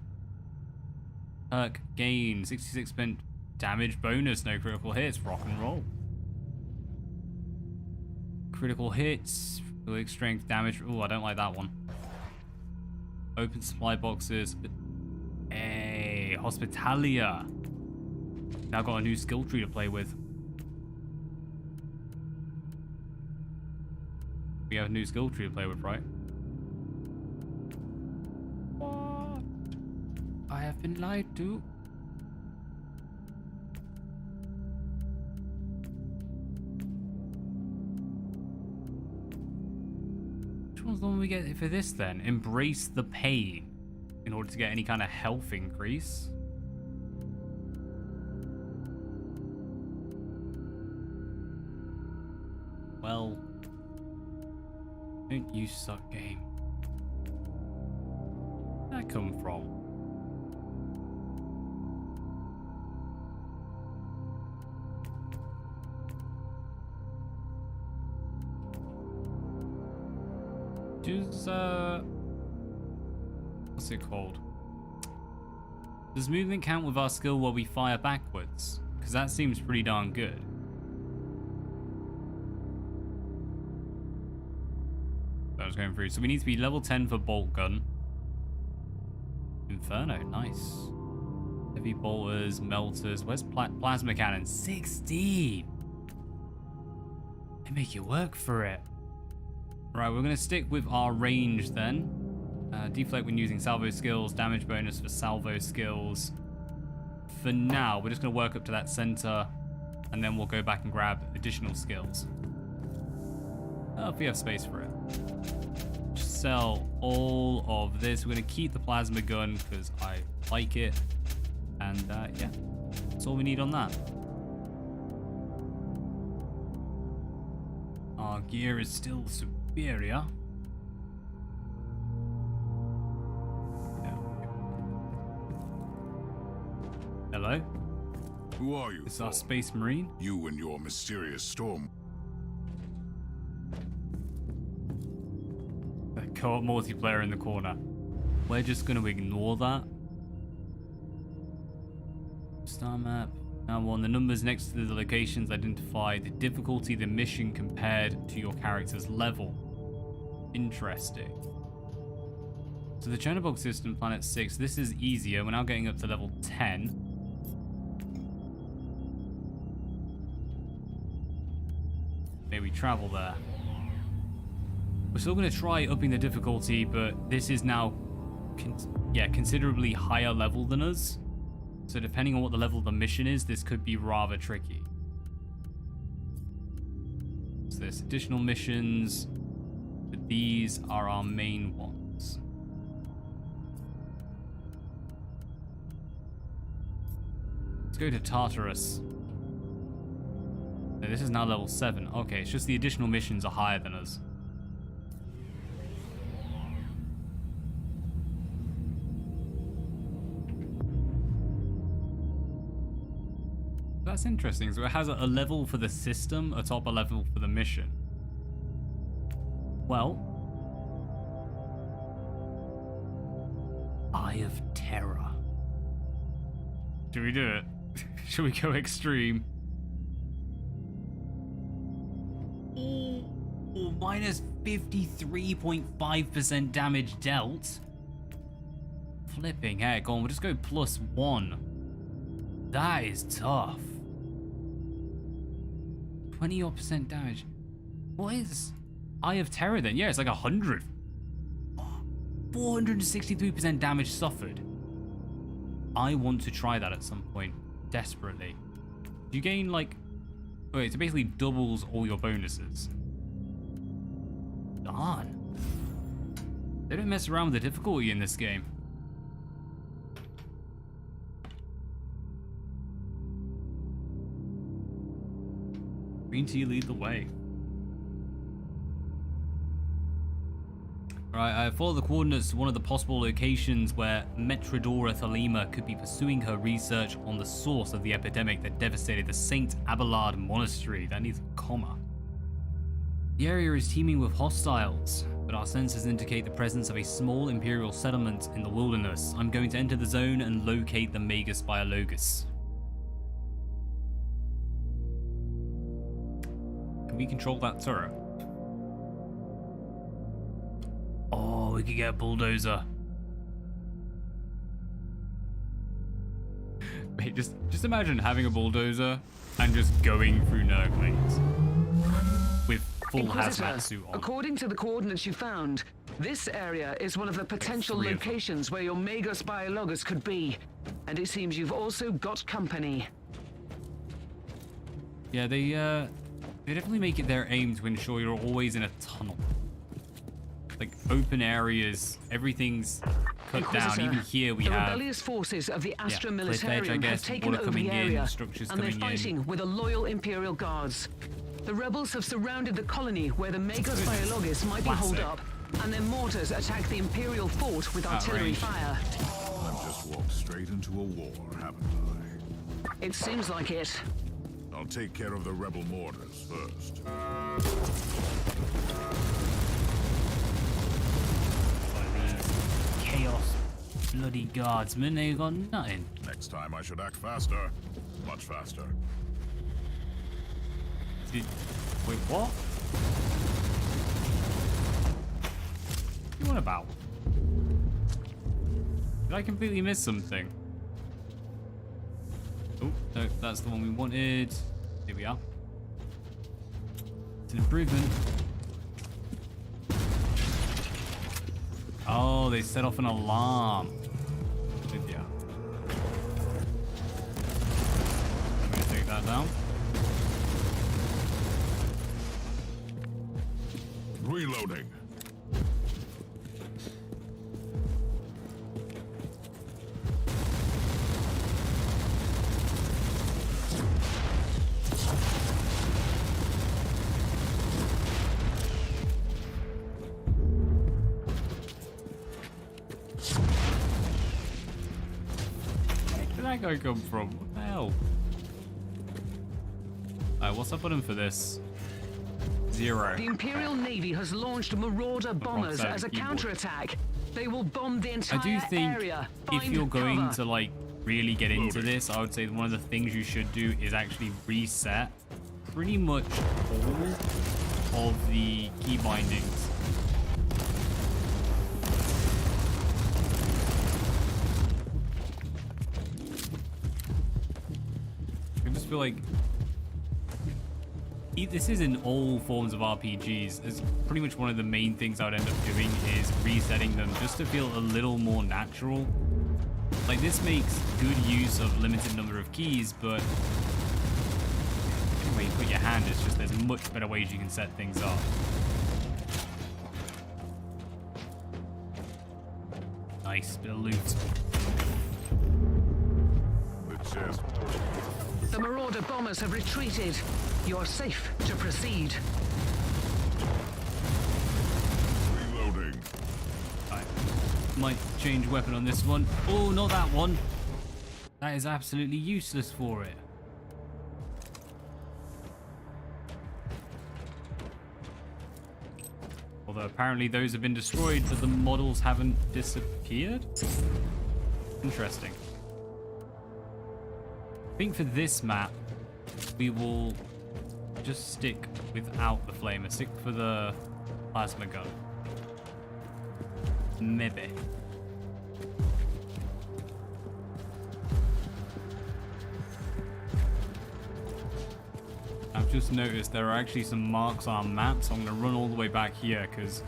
Perk gain, 66% damage bonus, no critical hits, rock and roll. Critical hits, quick strength damage. Oh, I don't like that one. Open supply boxes. Hey, Hospitalia. Now got a new skill tree to play with. We have a new skill tree to play with, right? What? I have been lied to. Which one's the one we get for this then? Embrace the pain in order to get any kind of health increase. Well, don't you suck, game? Where'd that come from? Does, what's it called? Does movement count with our skill while we fire backwards? Because that seems pretty darn good. I was going through. So we need to be level 10 for bolt gun. Inferno, nice. Heavy bolters, melters. Where's plasma cannon? 16. They make you work for it. Right, we're going to stick with our range then. Deflect when using salvo skills, damage bonus for salvo skills. For now, we're just going to work up to that center, and then we'll go back and grab additional skills. If we have space for it. Just sell all of this. We're going to keep the plasma gun because I like it. And yeah, that's all we need on that. Our gear is still superior. Hello? Who are you? It's our Space Marine. You and your mysterious storm. Co-op multiplayer in the corner. We're just going to ignore that. Star map. Now on the numbers next to the locations identify the difficulty of the mission compared to your character's level. Interesting. So the Chernobog system, planet 6, this is easier. We're now getting up to level 10. Maybe travel there. We're still going to try upping the difficulty, but this is now, considerably higher level than us. So depending on what the level of the mission is, this could be rather tricky. So there's additional missions, but these are our main ones. Let's go to Tartarus. No, this is now level 7. Okay, it's just the additional missions are higher than us. That's interesting. So it has a level for the system, atop a level for the mission. Well, Eye of Terror. Should we do it? Should we go extreme? Oh, minus 53.5% damage dealt. Flipping heck, go on, we'll just go +1. That is tough. 20% damage. What is Eye of Terror then? Yeah, it's like 100. 463% damage suffered. I want to try that at some point, desperately. You gain like, okay, so basically doubles all your bonuses. Darn. They don't mess around with the difficulty in this game. Green tea, lead the way. Alright, I follow the coordinates to one of the possible locations where Metrodora Thelema could be pursuing her research on the source of the epidemic that devastated the Saint Abelard Monastery. That needs a comma. The area is teeming with hostiles, but our sensors indicate the presence of a small Imperial settlement in the wilderness. I'm going to enter the zone and locate the Magus Biologus. Can we control that turret? Oh, we could get a bulldozer. Wait, just imagine having a bulldozer and just going through Nurglings with full hazmat suit on. According to the coordinates you found, this area is one of the potential locations where your Magus Biologus could be. And it seems you've also got company. Yeah, they definitely make it their aim to ensure you're always in a tunnel. Like open areas, everything's cut down. Even here we have the rebellious forces of the Astra Militarium have taken over the area, and they're fighting with the loyal Imperial Guards. The rebels have surrounded the colony where the Magus Biologus might be holed up, and their mortars attack the Imperial fort with artillery fire. I've just walked straight into a war, haven't I? It seems like it. I'll take care of the rebel mortars first. Chaos bloody guardsmen, they got nothing. Next time I should act faster. Much faster. Wait, what? What you on about? Did I completely miss something? Oh, no, that's the one we wanted. Here we are. It's an improvement. Oh, they set off an alarm. With ya. I'm gonna take that down. Reloading. Where did that guy come from? What the hell? Alright, what's the button for this? 0. The Imperial Navy has launched Marauder bombers as a counterattack. They will bomb the entire area. I do think if you're going to like really get into this, I would say one of the things you should do is actually reset pretty much all of the key bindings. I just feel like this is in all forms of RPGs. It's pretty much one of the main things I would end up doing is resetting them just to feel a little more natural. Like, this makes good use of limited number of keys, but anyway you put your hand, it's just there's much better ways you can set things up. Nice bit of loot. The chest. The Marauder bombers have retreated. You're safe to proceed. Reloading. Right. Might change weapon on this one. Oh, not that one. That is absolutely useless for it. Although apparently those have been destroyed, but the models haven't disappeared? Interesting. I think for this map, we will just stick without the flamer. Stick for the plasma gun. Maybe. I've just noticed there are actually some marks on our map, so I'm going to run all the way back here because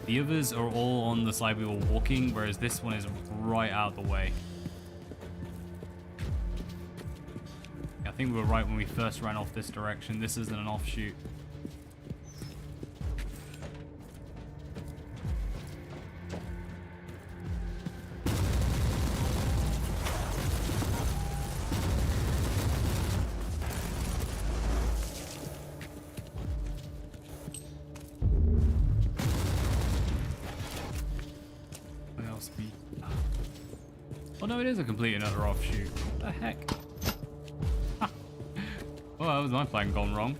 the others are all on the side we were walking, whereas this one is right out the way. I think we were right when we first ran off this direction. This isn't an offshoot. What else be? Oh no, it is a complete another offshoot. What the heck? Oh, that was my plan gone wrong.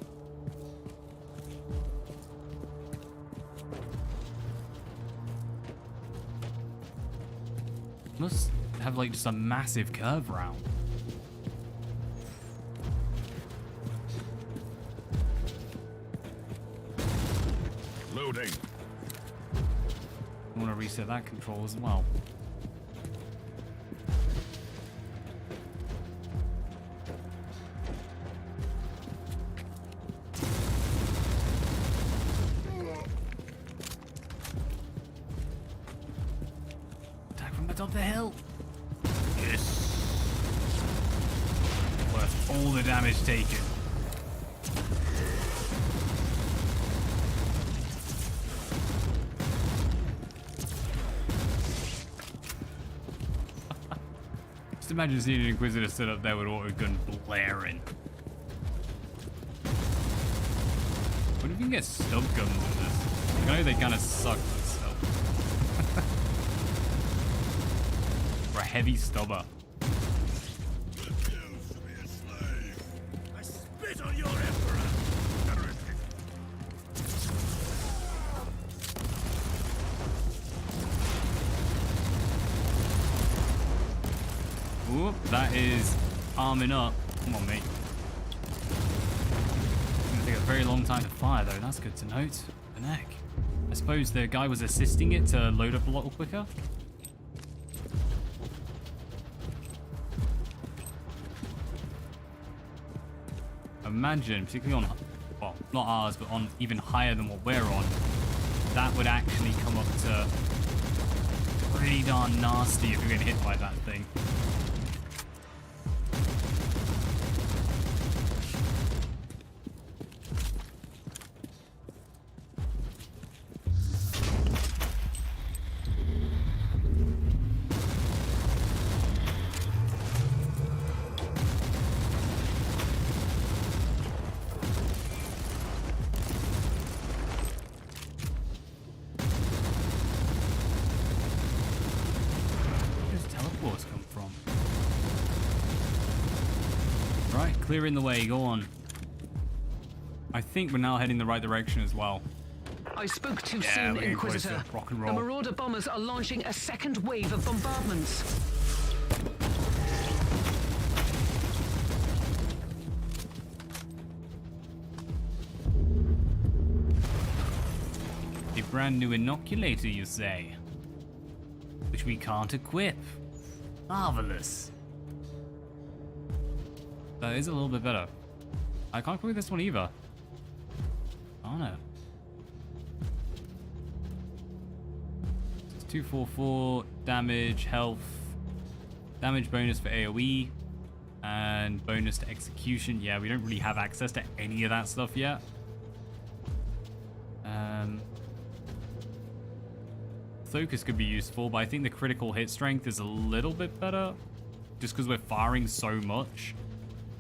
Must have like just a massive curve round. Loading. I want to reset that control as well. Up the hill. Yes. Worth all the damage taken. Just imagine seeing an Inquisitor sit up there with auto gun blaring. What if you can get stub guns in this? I know they kind of suck. Heavy stubber. I spit on your emperor. Whoop, that is arming up. Come on, mate. It's gonna take a very long time to fire though. That's good to note. The neck. I suppose the guy was assisting it to load up a lot quicker. Imagine, particularly on, well, not ours, but on even higher than what we're on, that would actually come up to pretty darn nasty if you're getting hit by that thing. Clearing the way, go on. I think we're now heading the right direction as well. I spoke too soon, Inquisitor. Rock and The roll. Marauder bombers are launching a second wave of bombardments. A brand new inoculator, you say? Which we can't equip. Marvelous. That is a little bit better. I can't equip this one either. Oh no. It's 244 damage, health, damage bonus for AoE, and bonus to execution. Yeah, we don't really have access to any of that stuff yet. Focus could be useful, but I think the critical hit strength is a little bit better. Just because we're firing so much,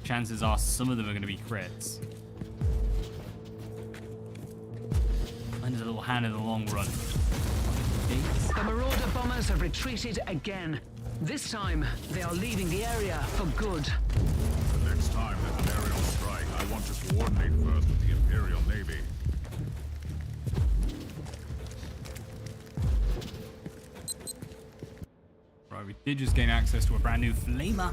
chances are some of them are going to be crits. And a little hand in the long run. The Marauder bombers have retreated again. This time, they are leaving the area for good. The next time there's an aerial strike, I want to coordinate first with the Imperial Navy. Right, we did just gain access to a brand new flamer.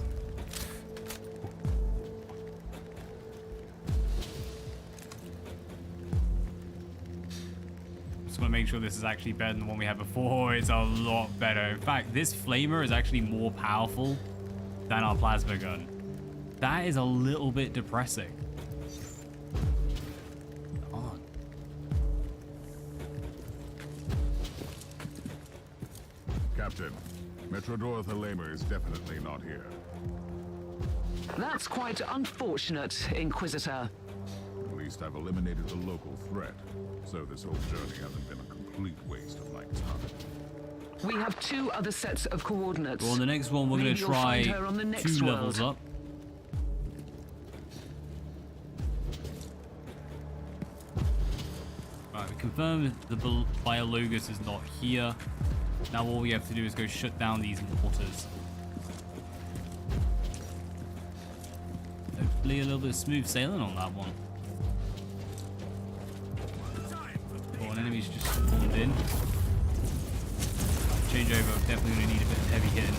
Just want to make sure this is actually better than the one we had before. It's a lot better. In fact, this flamer is actually more powerful than our plasma gun. That is a little bit depressing. Come on. Captain, Metrodor Thalamer is definitely not here. That's quite unfortunate, Inquisitor. At least I've eliminated the local threat, so this whole journey hasn't been a complete waste of my time. We have 2 other sets of coordinates. Well, on the next one, we're going to try her on the next 2 world. levels up. Right, we confirmed the Biologus is not here. Now all we have to do is go shut down these mortars. Hopefully a little bit of smooth sailing on that one. Oh, an enemy's just spawned in. Change over, definitely going to need a bit of heavy hitting.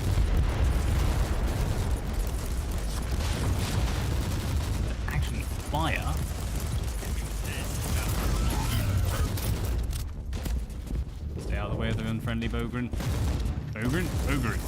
But actually fire. Stay out of the way of the unfriendly Bogren. Bogren? Bogren.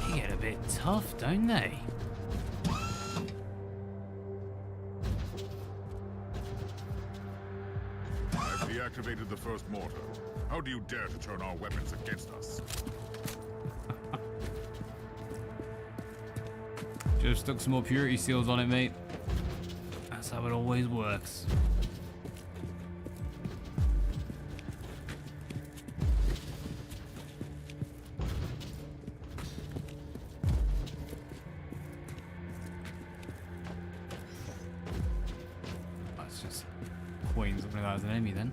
They get a bit tough, don't they? Deactivated the first mortar. How do you dare to turn our weapons against us? Just stuck some more purity seals on it, mate. That's how it always works. That's just pointing something like that as an enemy then.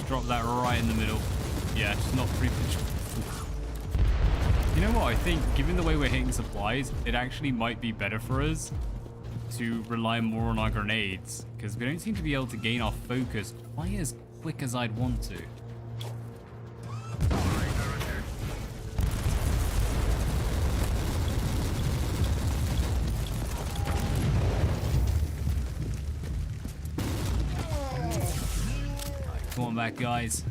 Drop that right in the middle. Yeah, just not pretty much. You know what? I think, given the way we're hitting supplies, it actually might be better for us to rely more on our grenades, because we don't seem to be able to gain our focus quite as quick as I'd want to. Come on back, guys.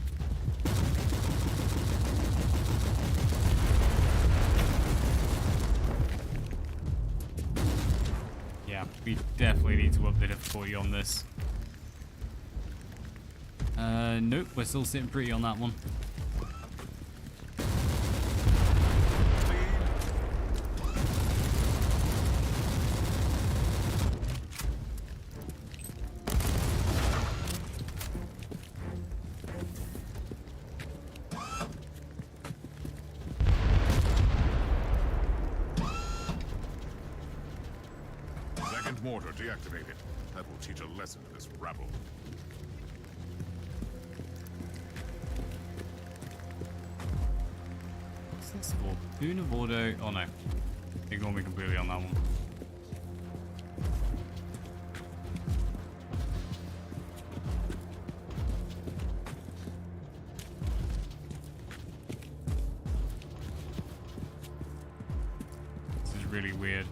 Yeah, we definitely need to up the difficulty on this. Nope, we're still sitting pretty on that one. Mortar deactivated. That will teach a lesson to this rabble. What's this for? Boon of Ordo. Oh no. Ignore me completely on that one. really weird.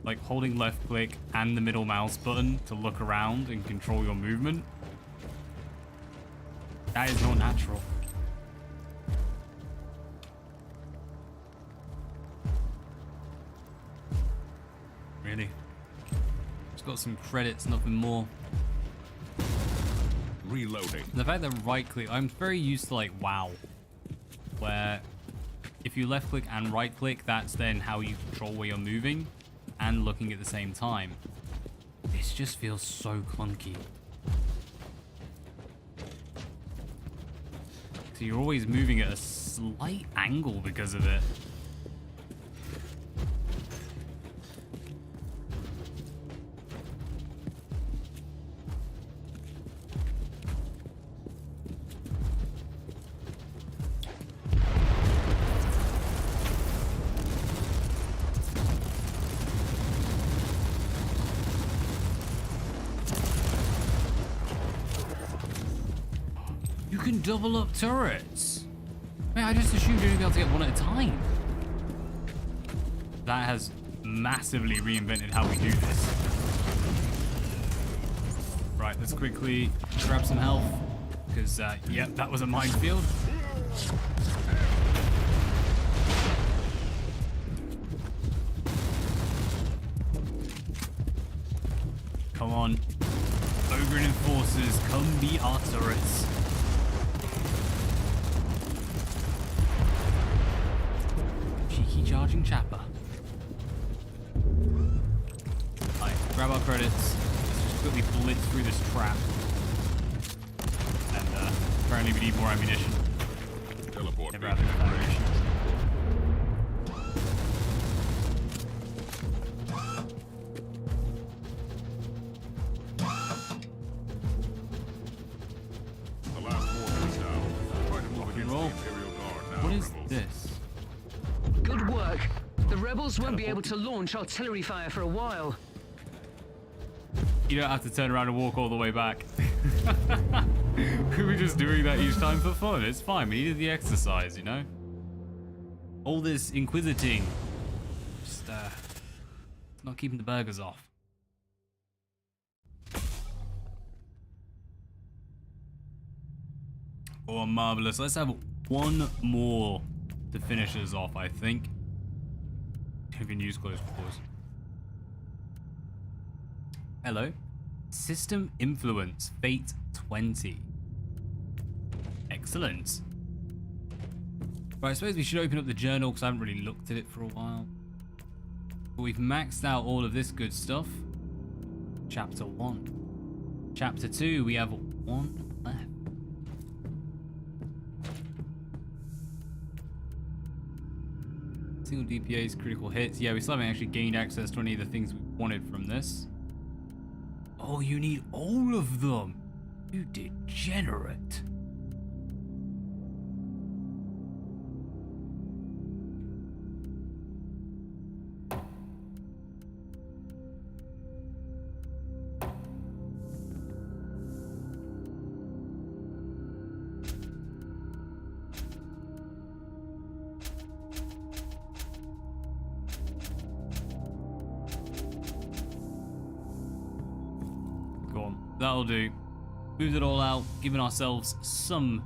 Like holding left click and the middle mouse button to look around and control your movement. That is not natural. Really? Just got some credits, nothing more. Reloading. The fact that right click, I'm very used to like WoW, where if you left click and right click, that's then how you control where you're moving and looking at the same time. This just feels so clunky. So you're always moving at a slight angle because of it. Double up turrets. Man, I just assumed you'd be able to get one at a time. That has massively reinvented how we do this. Right, let's quickly grab some health. Because, yep, that was a minefield. Come on. Ogre and Enforcers, come beat our turrets. Charging chapper. Alright, grab our credits. Let's just quickly blitz through this trap. And apparently we need more ammunition. Teleport. Never have enough ammunition. The last warp is down. Try to move against Roll. the Imperial Guard now. What is rebels. this? Good work. The rebels won't be able to launch artillery fire for a while. You don't have to turn around and walk all the way back. We were just doing that each time for fun. It's fine. We needed the exercise, you know? All this inquisiting. Just, not keeping the burgers off. Oh, marvelous. Let's have one more to finish us off, I think. You can use close quarters. Hello. System Influence, Fate 20. Excellent. Right, I suppose we should open up the journal because I haven't really looked at it for a while. But we've maxed out all of this good stuff. Chapter 1. Chapter 2, we have one left. Single DPA's critical hits. Yeah, we still haven't actually gained access to any of the things we wanted from this. Oh, you need all of them. You degenerate. That'll do. Moved it all out, given ourselves some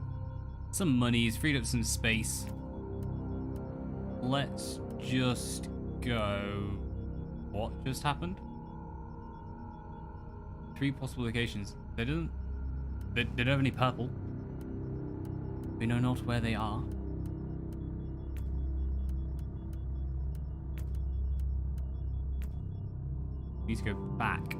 monies, freed up some space. Let's just go. What just happened? 3 possible locations. They don't have any purple. We know not where they are. We need to go back.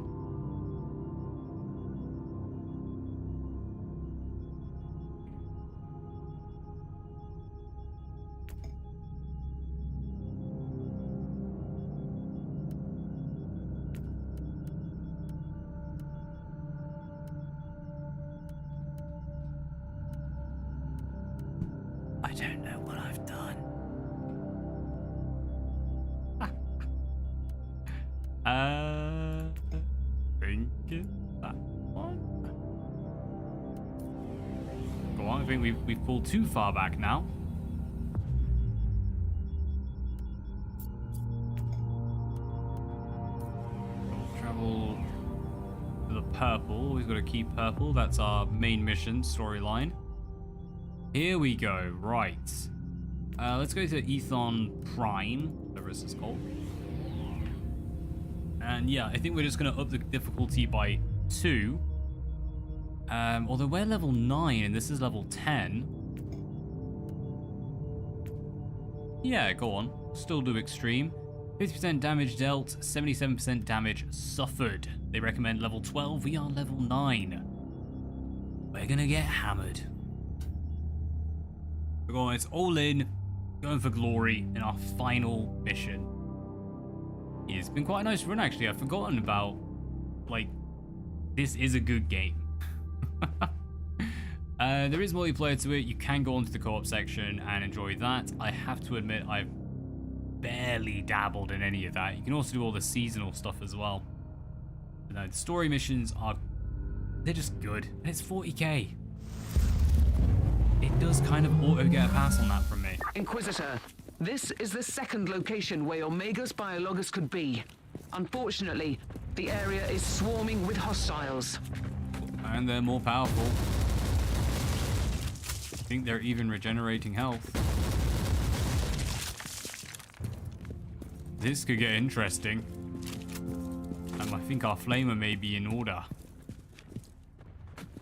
I don't know what I've done. Think it's that one. Go on, I think we've pulled too far back now. purple. We've got to keep purple. That's our main mission storyline. Here we go. Right. Let's go to Ethon Prime, whatever this is called. And yeah, I think we're just going to up the difficulty by 2. Although we're level 9 and this is level 10. Yeah, go on. Still do extreme. 50% damage dealt, 77% damage suffered. They recommend level 12. We are level 9. We're going to get hammered. We're going, it's all in. Going for glory in our final mission. It's been quite a nice run, actually. I've forgotten about, like, this is a good game. There is multiplayer to it. You can go onto the co-op section and enjoy that. I have to admit, I've barely dabbled in any of that. You can also do all the seasonal stuff as well. But no, the story missions are, they're just good. And it's 40k. It does kind of auto get a pass on that from me. Inquisitor, this is the second location where your Magos Biologus could be. Unfortunately, the area is swarming with hostiles. And they're more powerful. I think they're even regenerating health. This could get interesting. I think our flamer may be in order.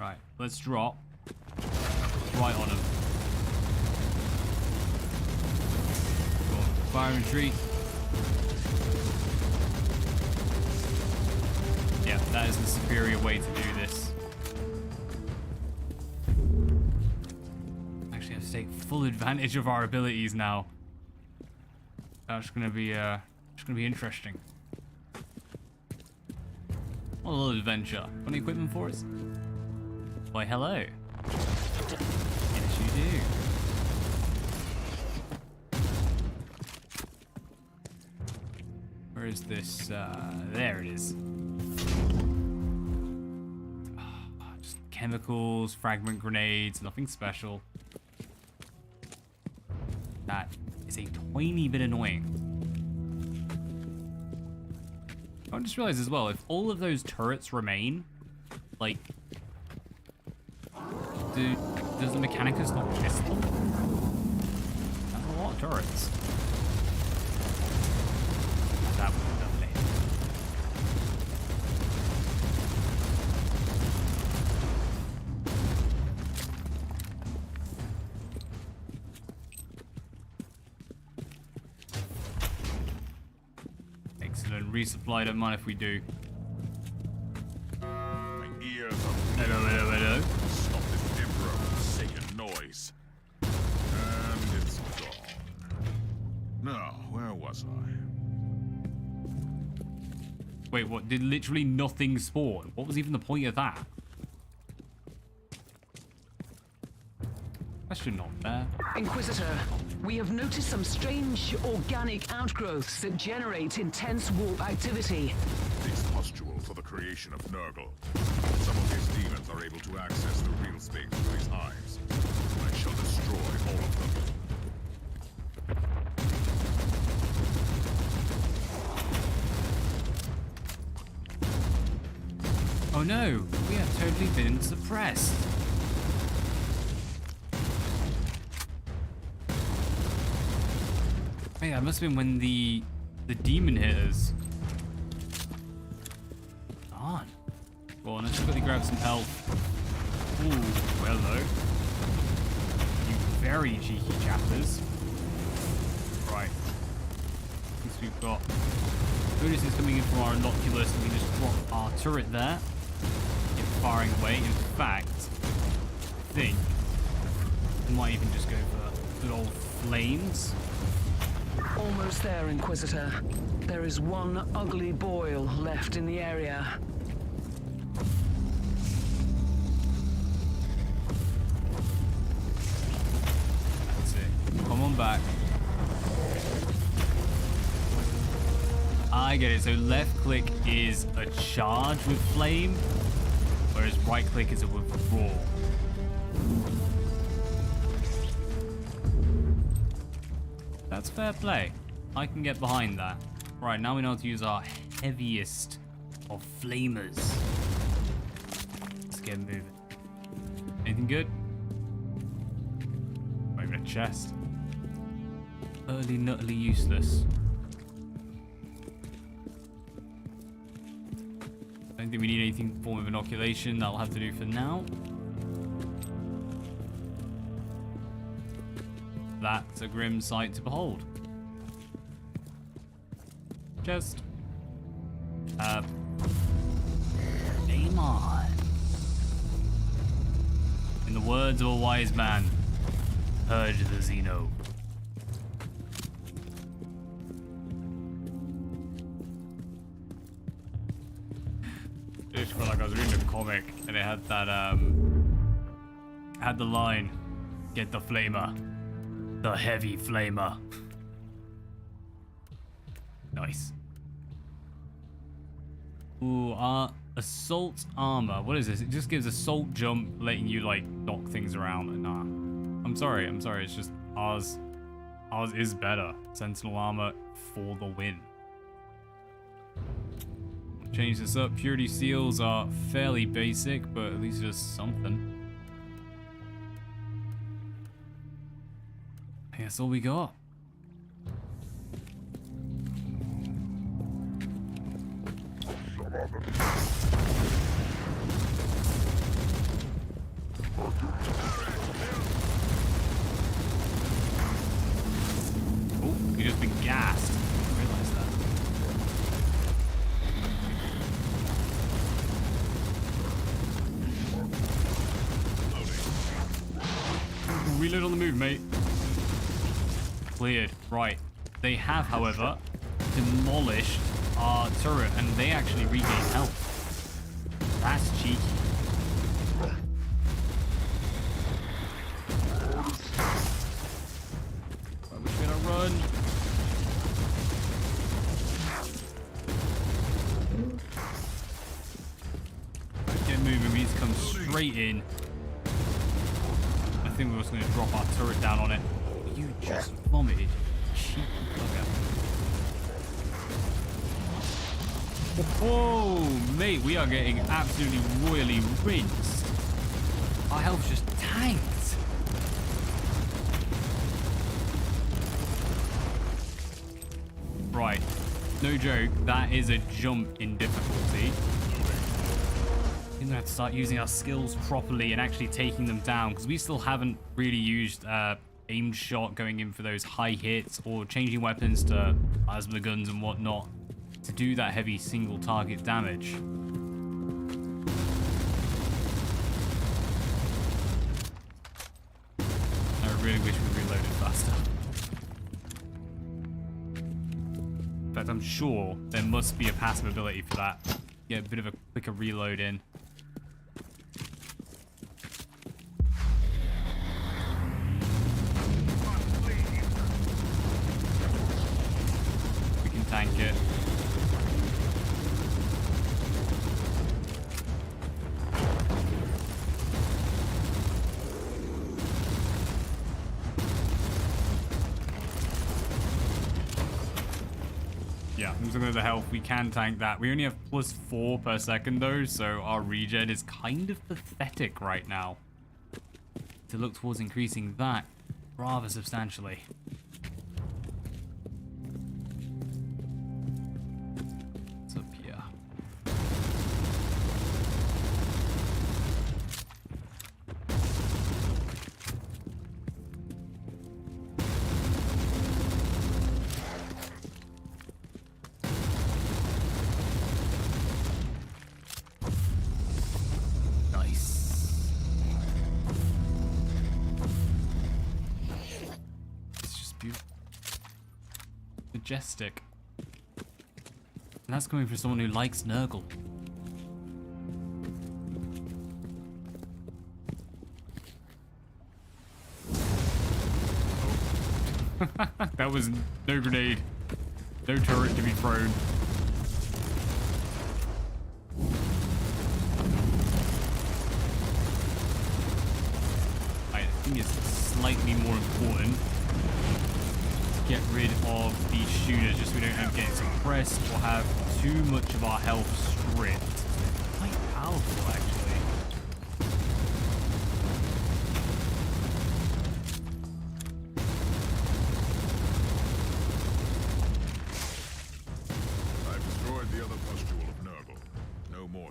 Right, let's drop. Right on him. Go on, fire and retreat. Yeah, that is the superior way to do this. Actually, I have to take full advantage of our abilities now. That's gonna be interesting. What a little adventure. Any equipment for us? Why, hello. Yes, you do. Where is this? There it is. Just chemicals, fragment grenades, nothing special. That is a tiny bit annoying. I just realized as well, if all of those turrets remain, like, does the Mechanicus not miss them? That's a lot of turrets. That would be lovely. Excellent. Resupply, don't mind if we do. My ears are Hello. Stop this Emperor noise. And it's gone. Now, where was I? Wait, what? Did literally nothing spawn? What was even the point of that? Question not there. Inquisitor, we have noticed some strange organic outgrowths that generate intense warp activity. These pustules are the creation of Nurgle. Some of his demons are able to access the real space through his hives. I shall destroy all of them. Oh no, we have totally been suppressed. Hey, that must have been when the demon hit us. On. Go on, let's quickly grab some health. Ooh, hello. You very cheeky chappers. Right. Since we've got bonuses coming in from our Inoculators, we can just drop our turret there. Get firing away. In fact, I think we might even just go for good old flames. Almost there, Inquisitor. There is one ugly boil left in the area. That's it. Come on back. I get it. So left click is a charge with flame, whereas right click is a withdraw. That's fair play. I can get behind that. Right, now we know how to use our heaviest of flamers. get moving. Anything good? Not even a chest. Utterly nuttily useless. I don't think we need anything form of inoculation. That'll have to do for now. That's a grim sight to behold. Chest. Aim on. In the words of a wise man, purge the Xeno. I just felt like I was reading a comic and it had that had the line, "Get the flamer, the heavy flamer." Nice. Ooh, assault armor. What is this? It just gives assault jump, letting you like knock things around. Nah, I'm sorry. It's just ours is better. Sentinel armor for the win. Change this up. Purity seals are fairly basic, but at least just something. I think that's all we got. Oh, we just been gassed. I realized that. Reload on the move, mate. Cleared. Right. They have, however, demolished our turret, and they actually regain health. That's cheeky. We're gonna run. Get moving. We need to come straight in. I think we're just gonna drop our turret down on it. You just vomited. Cheeky bugger. Oh, mate, we are getting absolutely royally rinsed. Our health just tanked. Right, no joke, that is a jump in difficulty. We're gonna have to start using our skills properly and actually taking them down, because we still haven't really used aimed shot going in for those high hits or changing weapons to plasma guns and whatnot to do that heavy single target damage. I really wish we reloaded faster. In fact, I'm sure there must be a passive ability for that. Get a bit of a quicker reload in. We can tank it. Yeah, looking at the health, we can tank that. We only have +4 per second though, so our regen is kind of pathetic right now. To look towards increasing that rather substantially. What's up here? Majestic. And that's coming from someone who likes Nurgle. Oh. That was no grenade. No turret to be thrown. I think it's slightly more important get rid of these shooters just so we don't end up getting suppressed or have too much of our health stripped. Quite powerful, actually.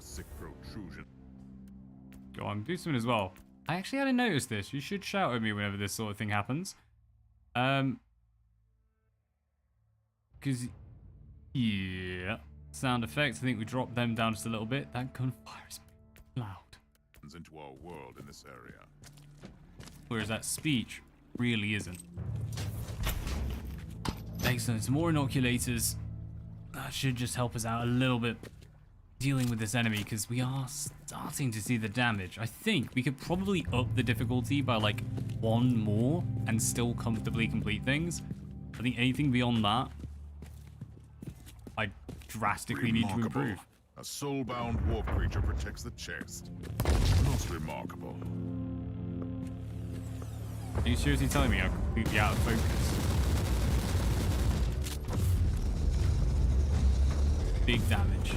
more sick protrusion. Go on, do something as well. I actually hadn't noticed this. You should shout at me whenever this sort of thing happens. Because, yeah. Sound effects, I think we dropped them down just a little bit. That gunfire is loud. Into our world in this area. Whereas that speech really isn't. Excellent, some more inoculators. That should just help us out a little bit dealing with this enemy, because we are starting to see the damage. I think we could probably up the difficulty by like 1 more and still comfortably complete things. I think anything beyond that, I drastically need to improve. A soul-bound warp creature protects the chest. Most remarkable. Are you seriously telling me I'm completely out of focus? Big damage.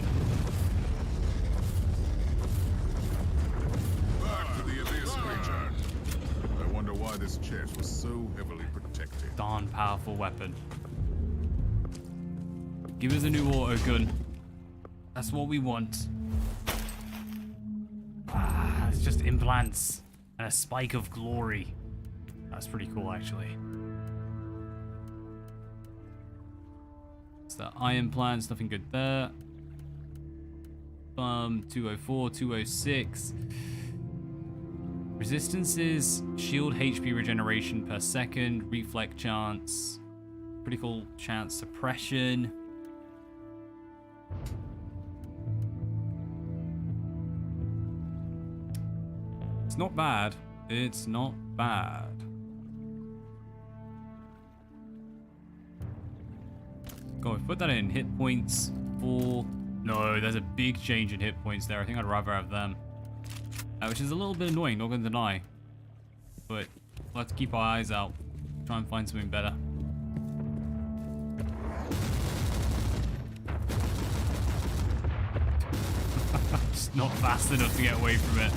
Back to the abyss creature. I wonder why this chest was so heavily protected. Darn powerful weapon. Give us a new auto gun. That's what we want. Ah, it's just implants and a spike of glory. That's pretty cool, actually. It's the iron plants, nothing good there. 204, 206. Resistances, shield HP regeneration per second, reflect chance, critical chance suppression. It's not bad. It's not bad. Go on, put that in. Hit points, 4. No, there's a big change in hit points there. I think I'd rather have them. Which is a little bit annoying, not gonna deny. But let's keep our eyes out. Try and find something better. Just not fast enough to get away from it.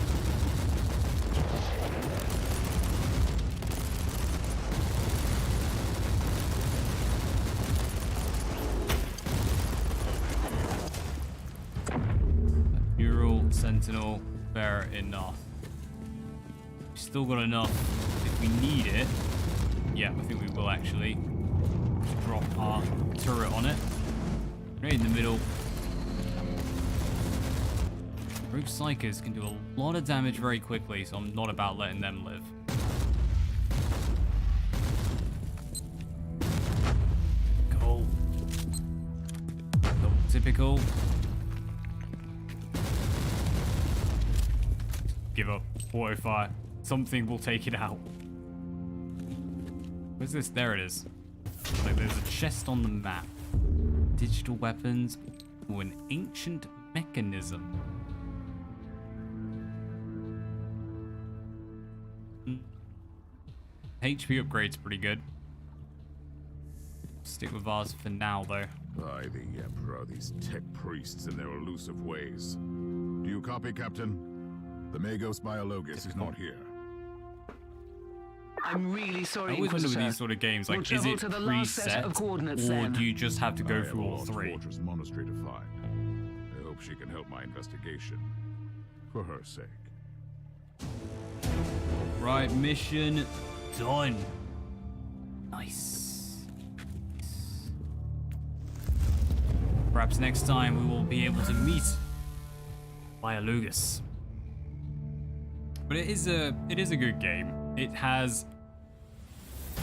Sentinel, fair enough. We've still got enough if we need it. Yeah, I think we will actually. Just drop our turret on it. Right in the middle. Rogue Psychers can do a lot of damage very quickly, so I'm not about letting them live. Cool. Typical. Give up. Auto-fire. Something will take it out. Where's this? There it is. Like there's a chest on the map. Digital weapons or an ancient mechanism. HP upgrade's pretty good. Stick with ours for now, though. By the Emperor, these tech priests and their elusive ways. Do you copy, Captain? The Magos Biologus is not here. I'm really sorry, I always wonder Inquisitor. with these sort of games, like, We'll is it travel to the last set of coordinates preset, or then. do you just have to go I through have all lost 3? Fortress Monastery to find. I hope she can help my investigation. For her sake. Right, mission done. Nice. Perhaps next time we will be able to meet Biologus. But it is a good game. It has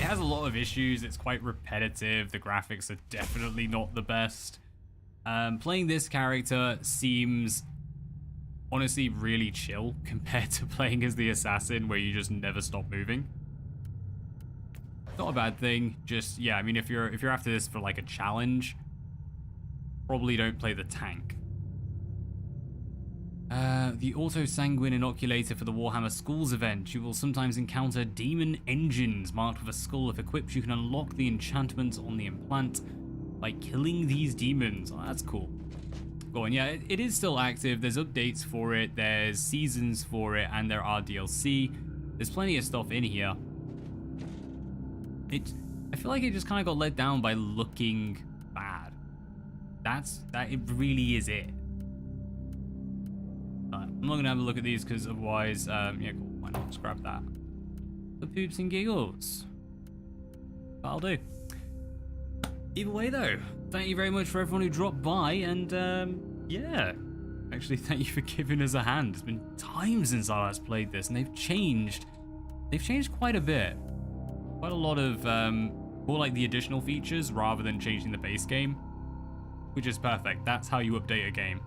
a lot of issues. It's quite repetitive. The graphics are definitely not the best. Playing this character seems honestly really chill compared to playing as the assassin, where you just never stop moving. Not a bad thing. Just, yeah, I mean, if you're after this for like a challenge, probably don't play the tank. The Auto-Sanguine Inoculator for the Warhammer Schools event. You will sometimes encounter demon engines marked with a skull. If equipped, you can unlock the enchantment on the implant by killing these demons. Oh, that's cool. Go on, yeah, it is still active. There's updates for it, there's seasons for it, and there are DLC. There's plenty of stuff in here. I feel like it just kind of got let down by looking bad. That it really is it. I'm not gonna have a look at these because otherwise, yeah, cool, why not? Just grab that. For poops and giggles. That'll do. Either way though, thank you very much for everyone who dropped by, and yeah. Actually, thank you for giving us a hand. It's been time since I last played this, and they've changed quite a bit. Quite a lot of, more like the additional features rather than changing the base game. Which is perfect. That's how you update a game.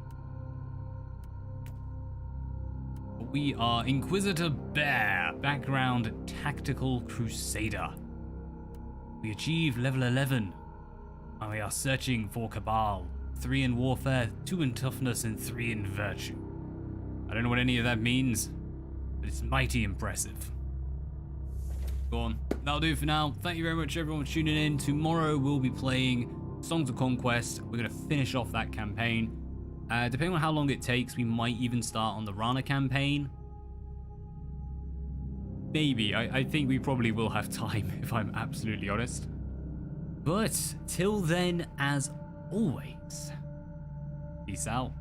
We are Inquisitor Bear, background Tactical Crusader. We achieved level 11, and we are searching for Cabal. 3 in warfare, 2 in toughness, and 3 in virtue. I don't know what any of that means, but it's mighty impressive. Go on, that'll do for now. Thank you very much everyone for tuning in. Tomorrow we'll be playing Songs of Conquest. We're going to finish off that campaign. Depending on how long it takes, we might even start on the Rana campaign. Maybe. I think we probably will have time, if I'm absolutely honest. But till then, as always, peace out.